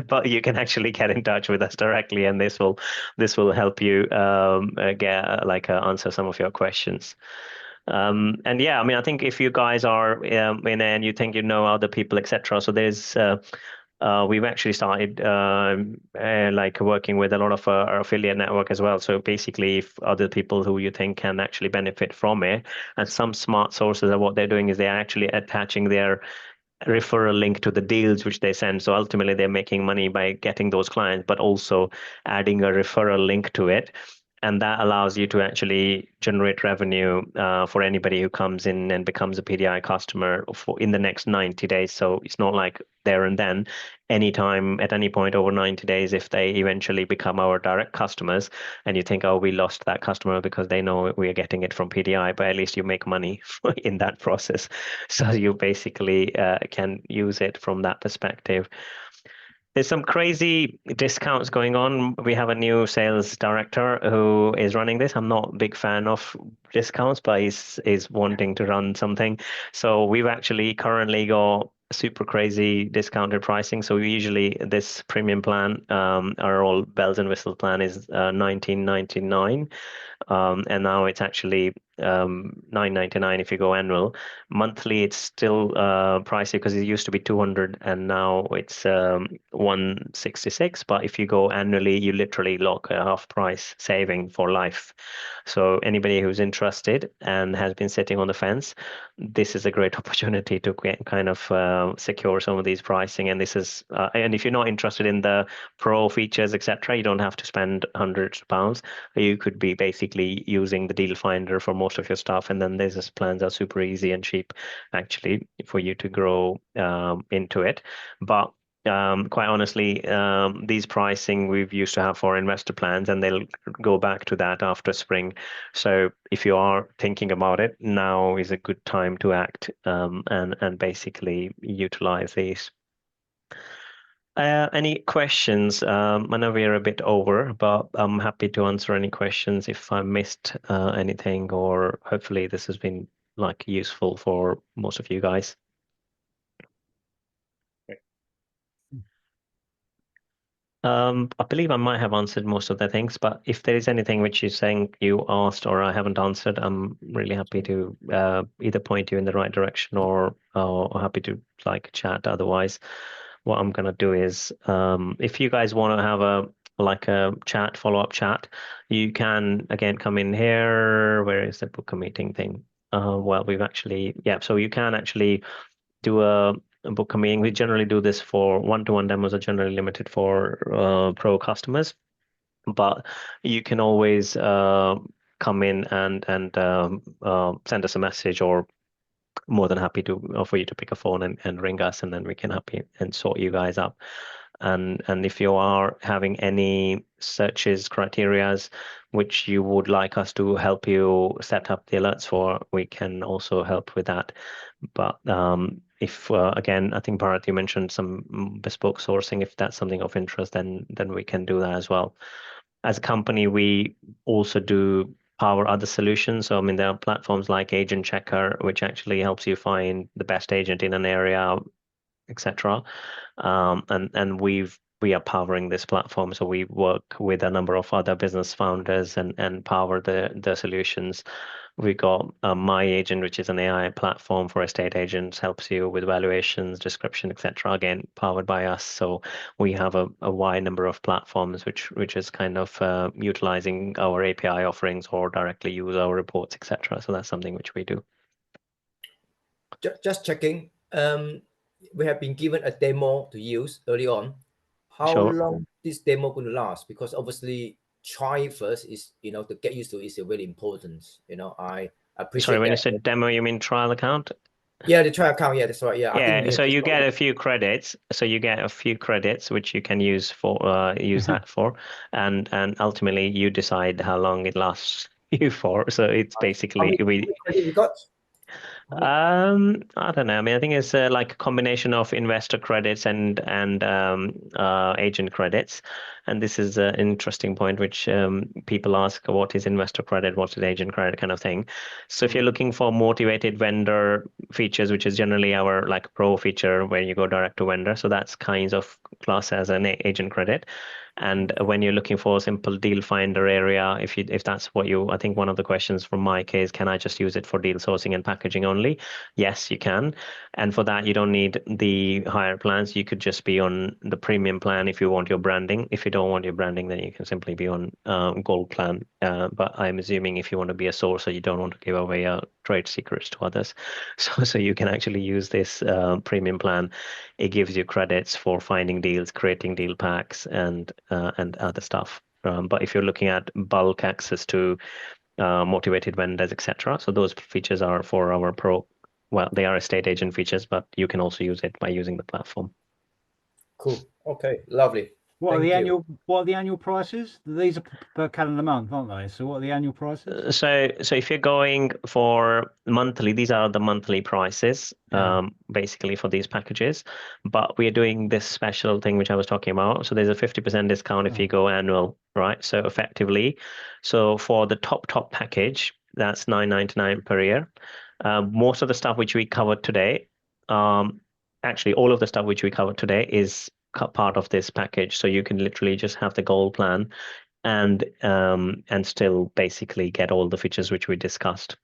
but you can actually get in touch with us directly, and this will help you answer some of your questions. And yeah, I mean, I think if you guys are in and you think you know other people, etc. So there's we've actually started working with a lot of our affiliate network as well. So basically, if other people who you think can actually benefit from it, and some smart sources of what they're doing is they're actually attaching their referral link to the deals which they send. So ultimately they're making money by getting those clients, but also adding a referral link to it. And that allows you to actually generate revenue for anybody who comes in and becomes a PDI customer in the next 90 days. So it's not like there and then. Anytime, at any point over 90 days, if they eventually become our direct customers and you think, oh, we lost that customer because they know we are getting it from PDI, but at least you make money in that process. So you basically can use it from that perspective. There's some crazy discounts going on. We have a new sales director who is running this. I'm not a big fan of discounts, but he's wanting to run something. So we've actually currently got super crazy discounted pricing. So usually this premium plan, our all bells and whistles plan is 1999. And now it's actually $9.99 if you go annual. Monthly, it's still pricey because it used to be 200 and now it's 166. But if you go annually, you literally lock a half price saving for life. So anybody who's interested and has been sitting on the fence, this is a great opportunity to kind of secure some of these pricing. And this is and if you're not interested in the pro features, etc., you don't have to spend hundreds of pounds. You could be basically using the deal finder for most of your stuff, and then these plans are super easy and cheap actually for you to grow into it. But quite honestly, these pricing we've used to have for investor plans, and they'll go back to that after spring. So if you are thinking about it, now is a good time to act and basically utilize these. Any questions? I know we're a bit over, but I'm happy to answer any questions if I missed anything, or hopefully this has been like useful for most of you guys. I believe I might have answered most of the things, but if there is anything which you're saying you asked or I haven't answered, I'm really happy to either point you in the right direction or happy to like chat. Otherwise, what I'm gonna do is if you guys want to have a chat, follow-up chat, you can again come in here. Where is the book a meeting thing? Well, we've actually, yeah, so you can actually do a book a meeting. We generally do this for one-to-one demos are generally limited for pro customers, but you can always come in and send us a message, or more than happy to for you to pick a phone and ring us, and then we can happy and sort you guys up. And if you are having any searches criterias which you would like us to help you set up the alerts for, we can also help with that. But if again, I think Bharat, you mentioned some bespoke sourcing. If that's something of interest, then we can do that as well. As a company, we also do power other solutions. So I mean, there are platforms like Agent Checker, which actually helps you find the best agent in an area, etc. And we are powering this platform. So we work with a number of other business founders and power the solutions. We got My Agent, which is an AI platform for estate agents, helps you with valuations, description, etc. Again, powered by us. So we have a wide number of platforms which is kind of utilizing our API offerings or directly use our reports, etc. So that's something which we do. Just checking. We have been given a demo to use early on. How Sure. long this demo going to last? Because obviously, try first is to get used to is really important. I appreciate. Sorry, when that. you said demo, you mean trial account? Yeah, the trial account. Yeah, that's right. Yeah, I think So you get a few credits. So you get a few credits which you can use for use that for, and ultimately you decide how long it lasts you for. So it's basically how many credit you got? I don't know. I mean, I think it's like a combination of investor credits and agent credits. And this is an interesting point, which people ask, what is investor credit? What is agent credit kind of thing? So if you're looking for motivated vendor features, which is generally our like pro feature where you go direct to vendor. So that's kinds of class as an agent credit. And when you're looking for a simple deal finder area, if that's what I think one of the questions from Mike is, can I just use it for deal sourcing and packaging only? Yes, you can. And for that, you don't need the higher plans. You could just be on the premium plan if you want your branding. If you don't want your branding, then you can simply be on gold plan. But I'm assuming if you want to be a sourcer, you don't want to give away trade secrets to others. So you can actually use this premium plan. It gives you credits for finding deals, creating deal packs, and other stuff. But if you're looking at bulk access to motivated vendors, etc., so those features are for our pro. Well, they are estate agent features, but you can also use it by using the platform. Cool. Okay, lovely. What are Thank the you. annual prices? These are per calendar month, aren't they? So what are the annual prices? So if you're going for monthly, these are the monthly prices, Yeah. basically for these packages. But we are doing this special thing which I was talking about. So there's a 50% discount if you go annual, right? So effectively, so for the top package, that's $9.99 per year. Most of the stuff which we covered today, actually all of the stuff which we covered today is part of this package. So you can literally just have the gold plan and still basically get all the features which we discussed.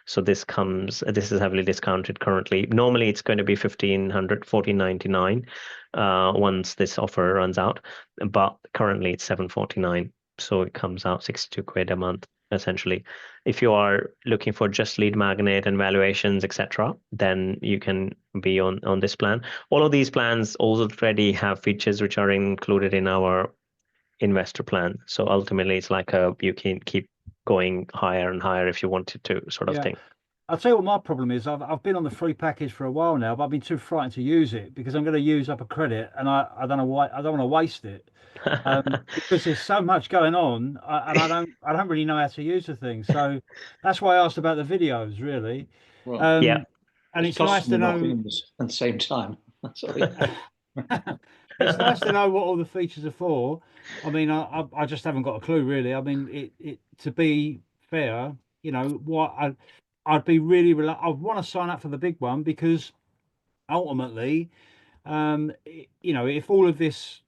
So this is heavily discounted currently. Normally it's going to be 1499 once this offer runs out, but currently it's 749. So it comes out 62 quid a month essentially. If you are looking for just lead magnet and valuations, etc., then you can be on this plan. All of these plans already have features which are included in our investor plan. So ultimately, it's like you can keep going higher and higher if you wanted to, sort of Yeah. thing. I'll tell you what my problem is. I've been on the free package for a while now, but I've been too frightened to use it because I'm going to use up a credit, and I don't know why. I don't want to waste it because there's so much going on, and I don't really know how to use the thing. So that's why I asked about the videos, really. Well, Yeah. And it's it's nice to costing know. nothing at the same time. Sorry. It's nice to know what all the features are for. I mean, I just haven't got a clue, really. I mean, it to be fair, what I'd be really I'd want to sign up for the big one because ultimately, if all of this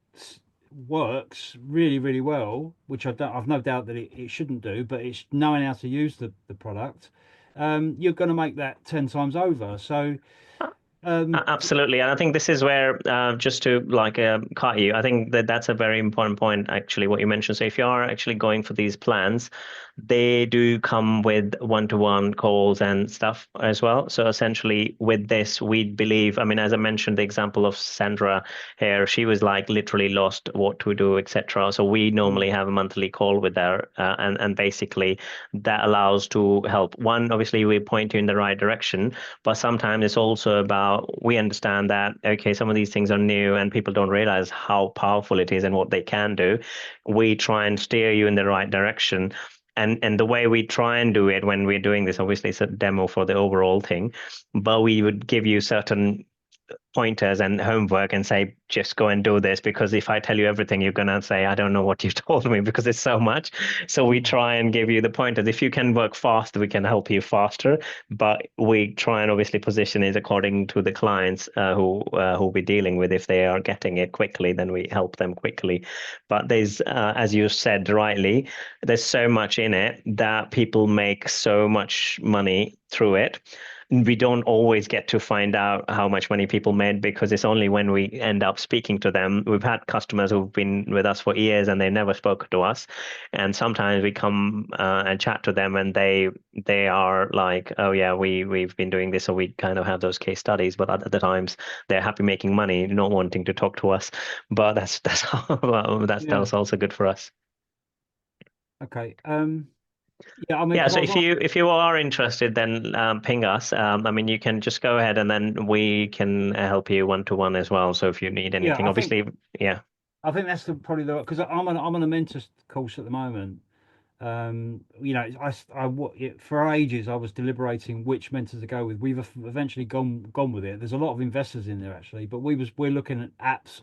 works really, really well, which I've no doubt that it shouldn't do, but it's knowing how to use the product, you're going to make that 10 times over. So, Absolutely, and I think this is where, just to cut you, I think that's a very important point, actually, what you mentioned. So if you are actually going for these plans, they do come with one-to-one calls and stuff as well. So essentially, with this, we believe, I mean, as I mentioned, the example of Sandra here, she was like literally lost what to do, etc. So we normally have a monthly call with her, and basically that allows to help. One, obviously, we point you in the right direction, but sometimes it's also about we understand that, okay, some of these things are new and people don't realize how powerful it is and what they can do. We try and steer you in the right direction. And the way we try and do it when we're doing this, obviously it's a demo for the overall thing, but we would give you certain pointers and homework and say, just go and do this, because if I tell you everything, you're going to say, I don't know what you told me, because it's so much. So we try and give you the pointers. If you can work fast, we can help you faster, but we try and obviously position it according to the clients who we're dealing with. If they are getting it quickly, then we help them quickly. But there's, as you said rightly, there's so much in it that people make so much money through it. We don't always get to find out how much money people made, because it's only when we end up speaking to them. We've had customers who've been with us for years and they never spoke to us, and sometimes we come and chat to them and they are like, oh yeah, we've been doing this, so we kind of have those case studies. But at the times they're happy making money, not wanting to talk to us. But that's how, that's also good for us. Okay. Yeah, I mean, Yeah, because so I was if you are interested, then ping us. I mean, you can just go ahead and then we can help you one-to-one as well. So if you need yeah, anything, obviously, yeah. I think that's probably the because I'm on a mentor course at the moment. For ages I was deliberating which mentor to go with. We've eventually gone with it. There's a lot of investors in there actually, but we're looking at apps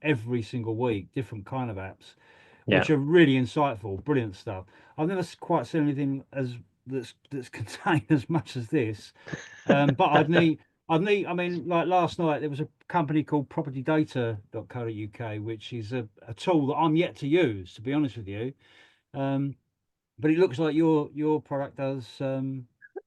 every single week, different kind of apps, which Yeah. are really insightful, brilliant stuff. I've never quite seen anything that's contained as much as this. But I mean, like last night, there was a company called propertydata.co.uk, which is a tool that I'm yet to use, to be honest with you. But it looks like your product does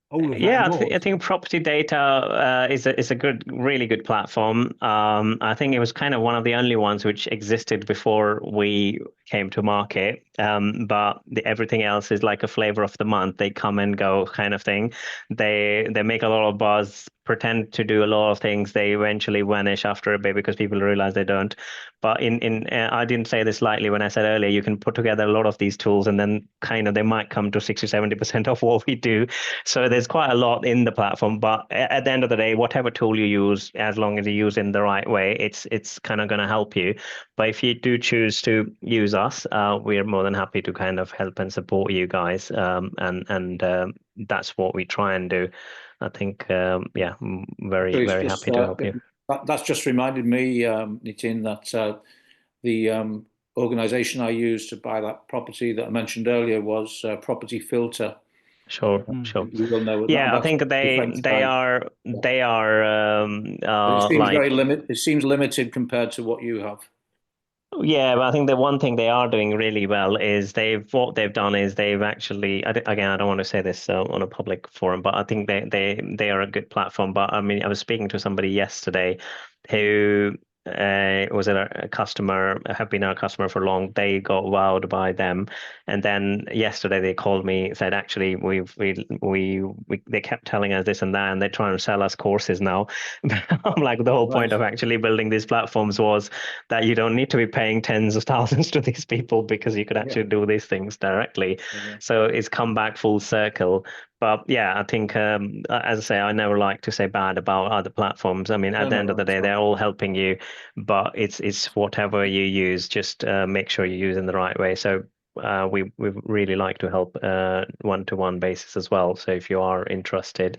all of that Yeah, and more. I think property data is a really good platform. I think it was kind of one of the only ones which existed before we came to market. But everything else is like a flavor of the month. They come and go kind of thing. They make a lot of buzz. pretend to do a lot of things, they eventually vanish after a bit because people realize they don't. But I didn't say this lightly when I said earlier, you can put together a lot of these tools and then kind of they might come to 60-70% of what we do. So there's quite a lot in the platform, but at the end of the day, whatever tool you use, as long as you use it in the right way, it's kind of going to help you. But if you do choose to use us, we're more than happy to kind of help and support you guys, and that's what we try and do. I think, yeah, very happy to help you. That's just reminded me, Nitin, that the organization I used to buy that property that I mentioned earlier was Property Filter. Sure. You will know. Yeah, I think they are it seems like very limited. It seems limited compared to what you have. Yeah, but I think the one thing they are doing really well is what they've done is they've actually, again, I don't want to say this on a public forum, but I think they are a good platform. But I mean, I was speaking to somebody yesterday who was a customer, have been our customer for long. They got wowed by them, and then yesterday they called me, said actually they kept telling us this and that, and they're trying to sell us courses now. I'm like, the whole point of actually building these platforms was that you don't need to be paying tens of thousands to these people because you could actually do these things directly. So it's come back full circle. But yeah, I think, as I say, I never like to say bad about other platforms. I mean, at the end of the day, they're all helping you, but it's whatever you use, just make sure you use in the right way. So we really like to help one-to-one basis as well. So if you are interested,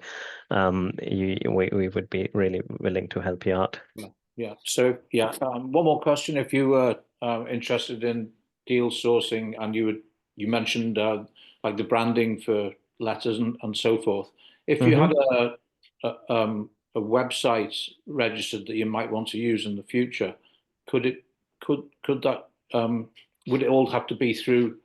we would be really willing to help you out. Yeah. So yeah, one more question. If you were interested in deal sourcing, and you mentioned like the branding for letters and so forth. If you had a website registered that you might want to use in the future, could that would it all have to be through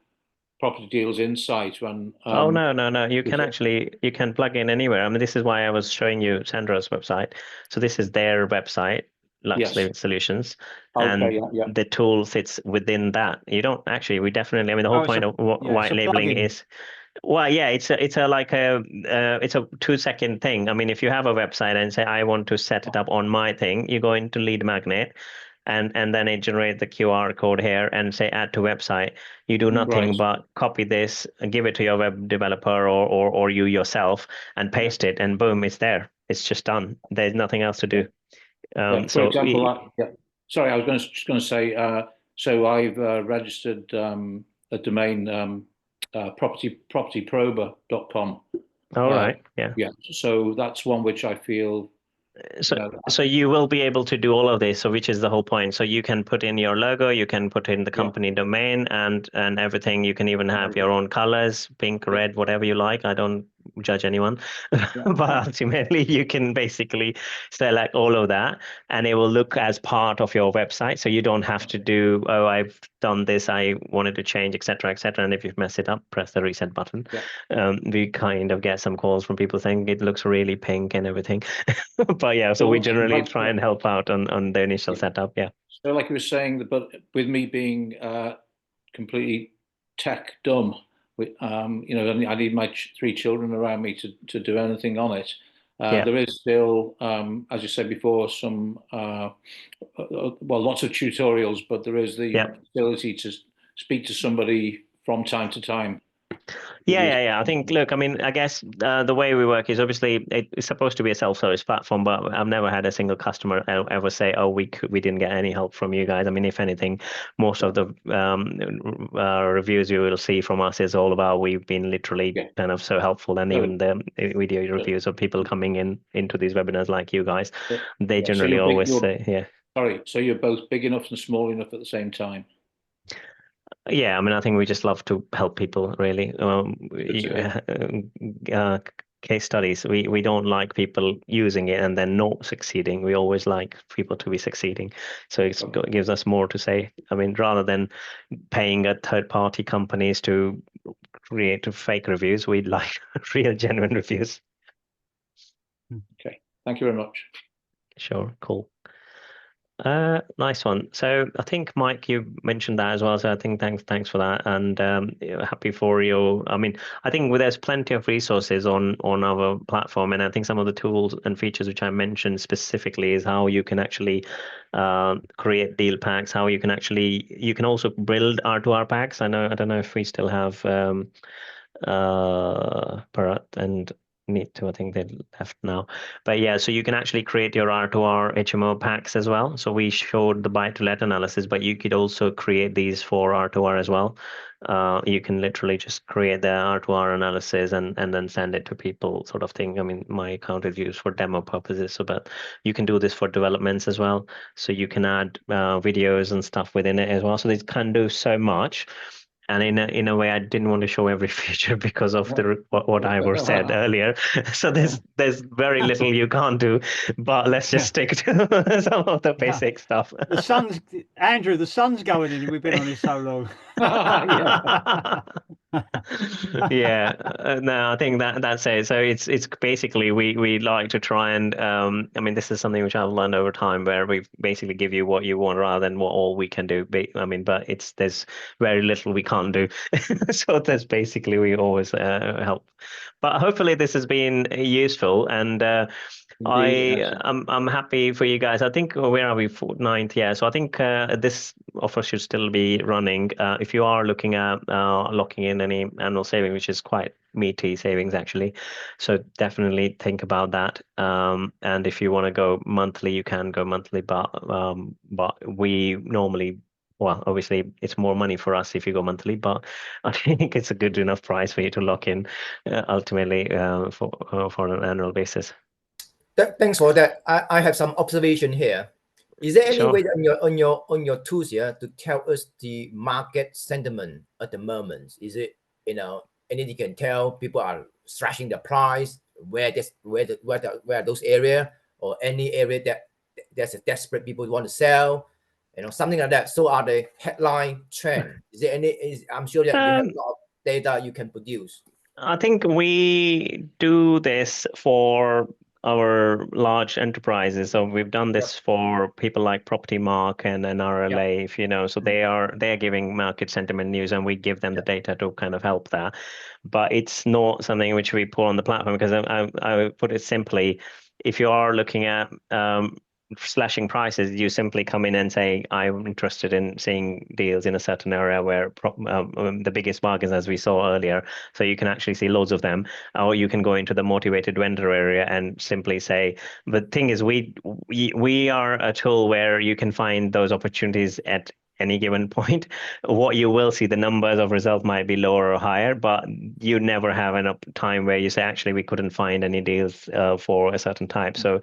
Property Deals Insight? When oh no, you can plug in anywhere. I mean, this is why I was showing you Sandra's website. So this is their website, Lux Living Solutions, and the tool sits within that. You don't actually, we definitely, I mean, the whole point of white labeling is, well, yeah, it's a 2-second thing. I mean, if you have a website and say, I want to set it up on my thing, you go into Lead Magnet, and then it generates the QR code here and say add to website. You do nothing but copy this and give it to your web developer or you yourself and paste it, and boom, it's there. It's just done. There's nothing else to do. For example, sorry, I was just going to say, so I've registered a domain, propertyprober.com. All right. Yeah. So that's one which I feel. So you will be able to do all of this. So which is the whole point. So you can put in your logo, you can put in the company domain and everything. You can even have your own colors, pink, red, whatever you like. I don't judge anyone, but ultimately you can basically select all of that and it will look as part of your website. So you don't have to do, oh, I've done this, I wanted to change, etc. And if you've messed it up, press the reset button. We kind of get some calls from people saying it looks really pink and everything. But yeah, so we generally try and help out on the initial setup. So like you were saying, but with me being completely tech dumb, I need my 3 children around me to do anything on it. There is still, as you said before, some lots of tutorials, but there is the ability to speak to somebody from time to time. Yeah. I think, look, I mean, I guess the way we work is obviously it's supposed to be a self-service platform, but I've never had a single customer ever say, oh, we didn't get any help from you guys. I mean, if anything, most of the reviews you will see from us is all about we've been literally kind of so helpful, and even the video reviews of people coming into these webinars like you guys, they generally always say, Sorry, so you're both big enough and small enough at the same time? Yeah, I mean, I think we just love to help people, really. Case studies, we don't like people using it and then not succeeding. We always like people to be succeeding. So it gives us more to say. I mean, rather than paying a third-party companies to create fake reviews, we'd like real, genuine reviews. Okay, thank you very much. Sure, cool. Nice one. So I think Mike, you mentioned that as well. So I think thanks for that, and happy for you. I mean, I think there's plenty of resources on our platform, and I think some of the tools and features which I mentioned specifically is how you can actually create deal packs, how you can also build R2R packs. I don't know if we still have Bharat and Need to, I think they left now. But yeah, so you can actually create your R2R HMO packs as well. So we showed the buy to let analysis, but you could also create these for R2R as well. You can literally just create the R2R analysis and then send it to people, sort of thing. I mean, my account is used for demo purposes, so but you can do this for developments as well. So you can add videos and stuff within it as well. So this can do so much. And in a way, I didn't want to show every feature because of what Ivor said earlier. So there's very little you can't do, but let's just stick to some of the basic stuff. The sun's Andrew. The sun's going in. We've been on this so long. Yeah, no, I think that's it. So it's basically we like to try and I mean, this is something which I've learned over time, where we basically give you what you want rather than what all we can do. I mean, but there's very little we can't do. So that's basically we always help. But hopefully this has been useful, and I'm happy for you guys. I think where are we? 9th, yeah. So I think this offer should still be running. If you are looking at locking in any annual saving, which is quite meaty savings actually, so definitely think about that. And if you want to go monthly, you can go monthly, but we normally. Well, obviously, it's more money for us if you go monthly, but I think it's a good enough price for you to lock in ultimately for an annual basis. Thanks for that. I have some observation here. Is there any Sure. way on your tools here to tell us the market sentiment at the moment? Is it anything you can tell people are slashing the price, where are those area, or any area that there's a desperate people want to sell, something like that. So are the headline trend? Is there any? I'm sure that you have a lot of data you can produce. I think we do this for our large enterprises. So we've done this for people like Property Mark and RLA, if you know. So they're giving market sentiment news, and we give them the data to kind of help that. But it's not something which we put on the platform, because I would put it simply, if you are looking at slashing prices, you simply come in and say, I'm interested in seeing deals in a certain area where the biggest bargains, as we saw earlier. So you can actually see loads of them, or you can go into the motivated vendor area and simply say. The thing is, we are a tool where you can find those opportunities at any given point. What you will see, the numbers of result might be lower or higher, but you never have a time where you say, actually, we couldn't find any deals for a certain type. So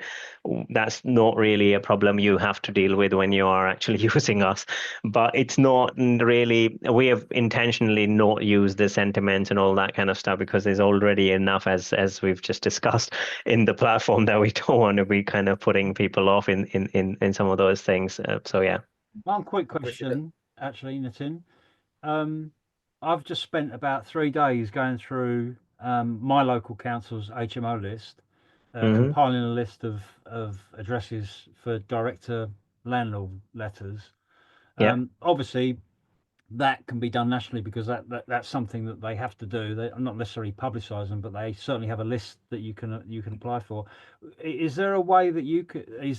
that's not really a problem you have to deal with when you are actually using us. But it's not really, we have intentionally not used the sentiments and all that kind of stuff, because there's already enough, as we've just discussed, in the platform, that we don't want to be kind of putting people off in some of those things. So yeah. One quick question, actually, Nitin. I've just spent about 3 days going through my local council's HMO list, compiling a list of addresses for director landlord letters. Obviously, that can be done nationally, because that's something that they have to do. They're not necessarily publicise them, but they certainly have a list that you can apply for. Is there a way that you could? Is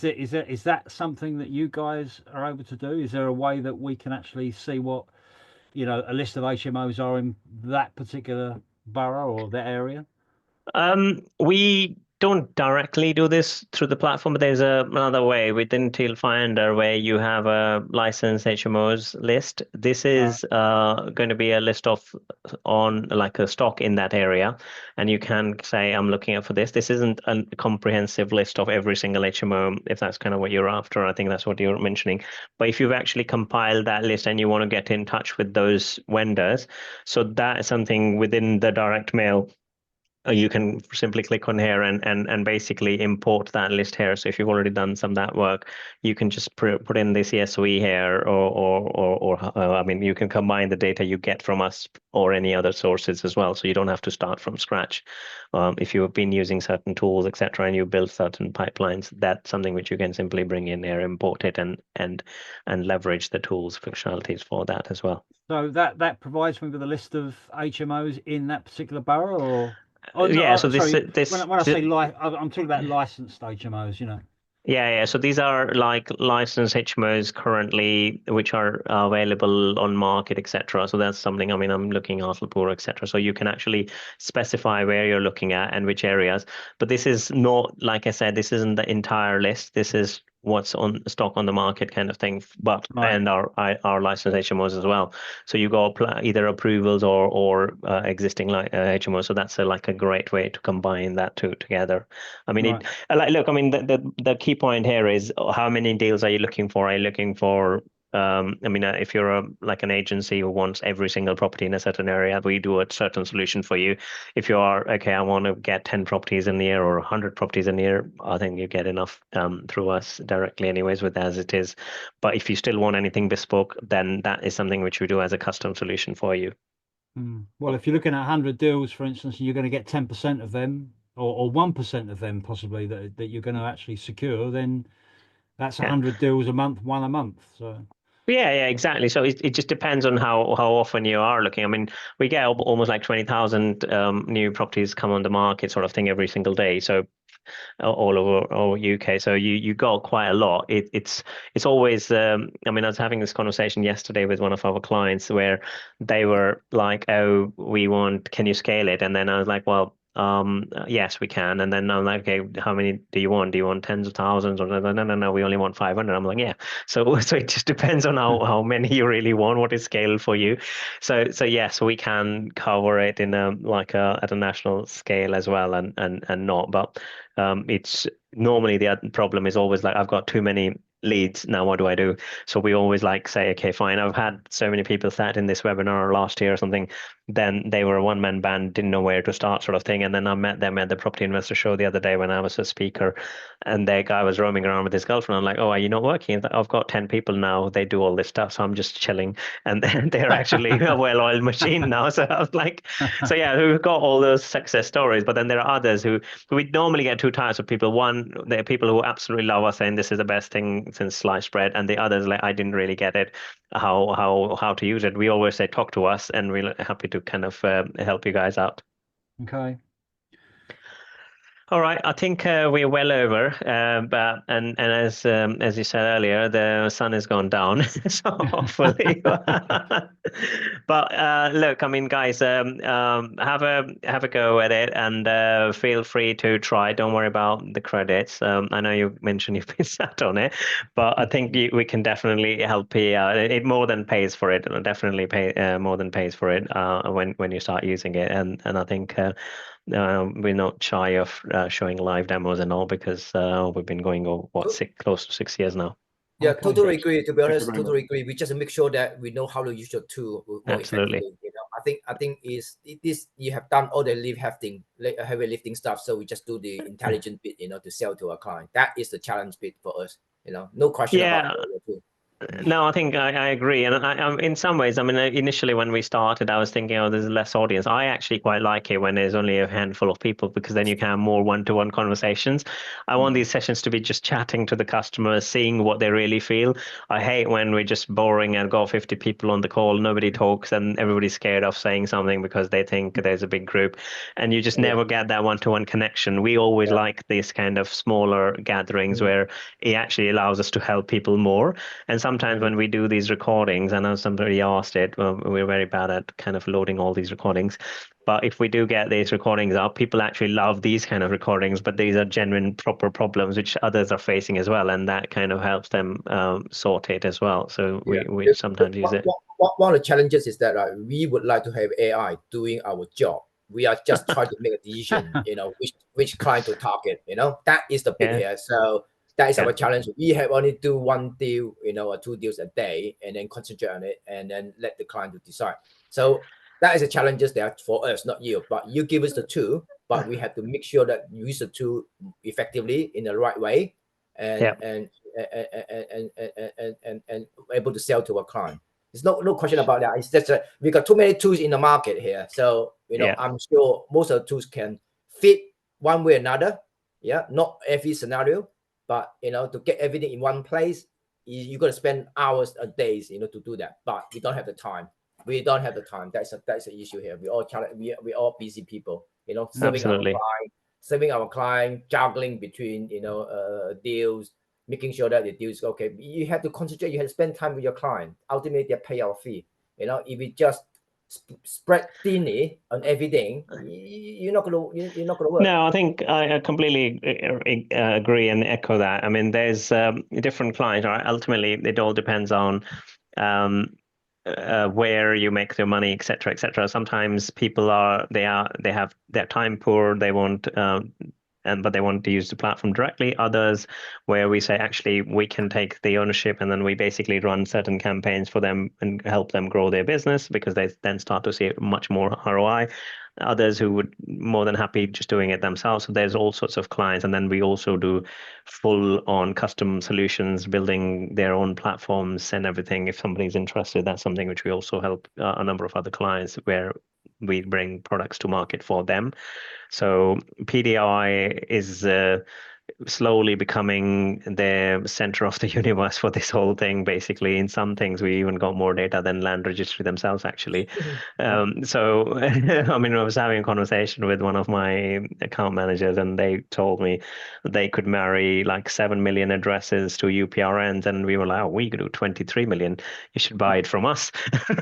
that something that you guys are able to do? Is there a way that we can actually see what a list of HMOs are in that particular borough or that area? We don't directly do this through the platform, but there's another way within Teal Finder where you have a licensed HMOs list. This is going to be a list on like a stock in that area, and you can say, I'm looking out for this. This isn't a comprehensive list of every single HMO, if that's kind of what you're after. I think that's what you're mentioning. But if you've actually compiled that list and you want to get in touch with those vendors, so that is something within the direct mail you can simply click on here and basically import that list here. So if you've already done some of that work, you can just put in the CSV here, or I mean, you can combine the data you get from us or any other sources as well. So you don't have to start from scratch. If you have been using certain tools, etc., and you build certain pipelines, that's something which you can simply bring in here, import it, and leverage the tools functionalities for that as well. So that provides me with a list of HMOs in that particular borough, or oh no, Yeah, so sorry. this When I say I'm talking about licensed HMOs. You know. yeah. So these are like licensed HMOs currently, which are available on market, etc. So that's something. I mean, I'm looking at Hartlepool, etc. So you can actually specify where you're looking at and which areas. But this is not, like I said, this isn't the entire list. This is what's on stock on the market kind of thing. But Right. and our licensed HMOs as well. So you go either approvals or existing HMOs. So that's like a great way to combine that two together. I mean, Right. like, look, I mean, the key point here is how many deals are you looking for? Are you looking for, I mean, if you're like an agency who wants every single property in a certain area, we do a certain solution for you. If you are, okay, I want to get 10 properties in the year or 100 properties in the year, I think you get enough through us directly anyways with as it is. But if you still want anything bespoke, then that is something which we do as a custom solution for you. Well, if you're looking at 100 deals, for instance, and you're going to get 10% of them, or 1% of them possibly that you're going to actually secure, then that's 100 deals a month, one a month. So yeah, exactly. So it just depends on how often you are looking. I mean, we get almost like 20,000 new properties come on the market, sort of thing, every single day. So all over UK. So you got quite a lot. It's always. I mean, I was having this conversation yesterday with one of our clients where they were like, "Oh, can you scale it?" And then I was like, "Well, yes, we can." And then I'm like, "Okay, how many do you want? Do you want tens of thousands?" Or no, we only want 500. I'm like, "Yeah." So it just depends on how many you really want, what is scale for you. So yes, we can cover it in at a national scale as well, and not, but it's normally the problem is always like, I've got too many leads, now what do I do? So we always like say, okay, fine, I've had so many people sat in this webinar last year or something, then they were a one-man band, didn't know where to start, sort of thing. And then I met them at the property investor show the other day when I was a speaker, and that guy was roaming around with his girlfriend. I'm like, oh, are you not working? I've got 10 people now, they do all this stuff, so I'm just chilling, and they're actually a well-oiled machine now. So I was like, so yeah, we've got all those success stories, but then there are others who we normally get two types of people. One, there are people who absolutely love us saying this is the best thing since sliced bread, and the others like, I didn't really get it, how to use it. We always say talk to us, and we're happy to kind of help you guys out. okay. All right, I think we're well over, but and as you said earlier, the sun has gone down, so hopefully. But look, I mean, guys, have a go at it, and feel free to try. Don't worry about the credits. I know you mentioned you've been sat on it, but I think we can definitely help you out. It more than pays for it. It'll definitely more than pays for it when you start using it, and I think. We're not shy of showing live demos and all, because we've been going close to 6 years now. Yeah, Okay. totally agree. To be honest, very totally agree. We just make sure that we know how to use your tool more Absolutely. effectively. You know, I think this you have done all the heavy lifting stuff. So we just do the intelligent bit, to sell to our client. That is the challenge bit for us. No question about your tool. No, I think I agree, and in some ways, I mean, initially when we started, I was thinking, oh, there's less audience. I actually quite like it when there's only a handful of people, because then you can have more one-to-one conversations. I want these sessions to be just chatting to the customers, seeing what they really feel. I hate when we're just boring and got 50 people on the call, nobody talks, and everybody's scared of saying something because they think there's a big group, and you just never get that one-to-one connection. We always like these kind of smaller gatherings where it actually allows us to help people more. And sometimes when we do these recordings, I know somebody asked it, we're very bad at kind of loading all these recordings. But if we do get these recordings up, people actually love these kind of recordings, but these are genuine, proper problems which others are facing as well. And that kind of helps them sort it as well. So we sometimes use it. One of the challenges is that we would like to have AI doing our job. We are just trying to make a decision, which client to target, that is the bit here. So that is our challenge. We have only do one deal, or 2 deals a day, and then concentrate on it, and then let the client to decide. So that is a challenge there for us, not you. But you give us the tool, but we have to make sure that you use the tool effectively in the right way, and and able to sell to a client. There's no question about that. It's just we got too many tools in the market here, so I'm sure most of the tools can fit one way or another. Yeah, not every scenario, but to get everything in one place, you're gonna spend hours and days, to do that. But we don't have the time. We don't have the time. That's an issue here. We all busy people. Serving our client, juggling between deals, making sure that the deal is okay. You have to concentrate. You have to spend time with your client. Ultimately, they pay our fee. If we just spread thinly on everything, you're not gonna work. No, I think I completely agree and echo that. I mean, there's different clients. Right? Ultimately, it all depends on where you make their money, etc., etc. Sometimes people they have their time poor. They want but they want to use the platform directly. Others where we say, actually, we can take the ownership and then we basically run certain campaigns for them and help them grow their business, because they then start to see much more ROI. Others who would more than happy just doing it themselves. So there's all sorts of clients. And then we also do full on custom solutions, building their own platforms and everything. If somebody's interested, that's something which we also help a number of other clients, where we bring products to market for them. So PDI is slowly becoming the center of the universe for this whole thing. Basically, in some things, we even got more data than land registry themselves, actually. So, I mean, I was having a conversation with one of my account managers, and they told me they could marry like 7 million addresses to UPRNs, and we were like, oh, we could do 23 million. You should buy it from us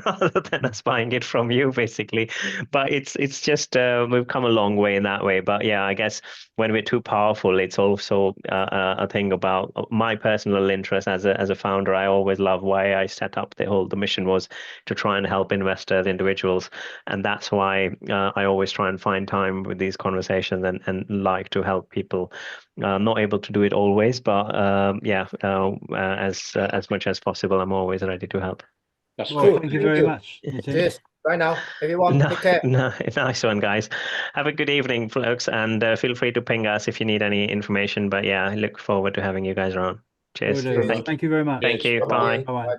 rather than us buying it from you, basically. But it's just we've come a long way in that way. But yeah, I guess when we're too powerful, it's also a thing about my personal interest as a founder. I always love why I set up the mission was to try and help investors, individuals, and that's why I always try and find time with these conversations and like to help people. Not able to do it always, but as much as possible, I'm always ready to help. That's Well, great. thank you very much. Cheers. Bye now, everyone. Take care. Nice one, guys. Have a good evening, folks, and feel free to ping us if you need any information. But yeah, I look forward to having you guys around. Cheers. Thank you very much. Thank you. Bye-bye. Bye. Bye-bye.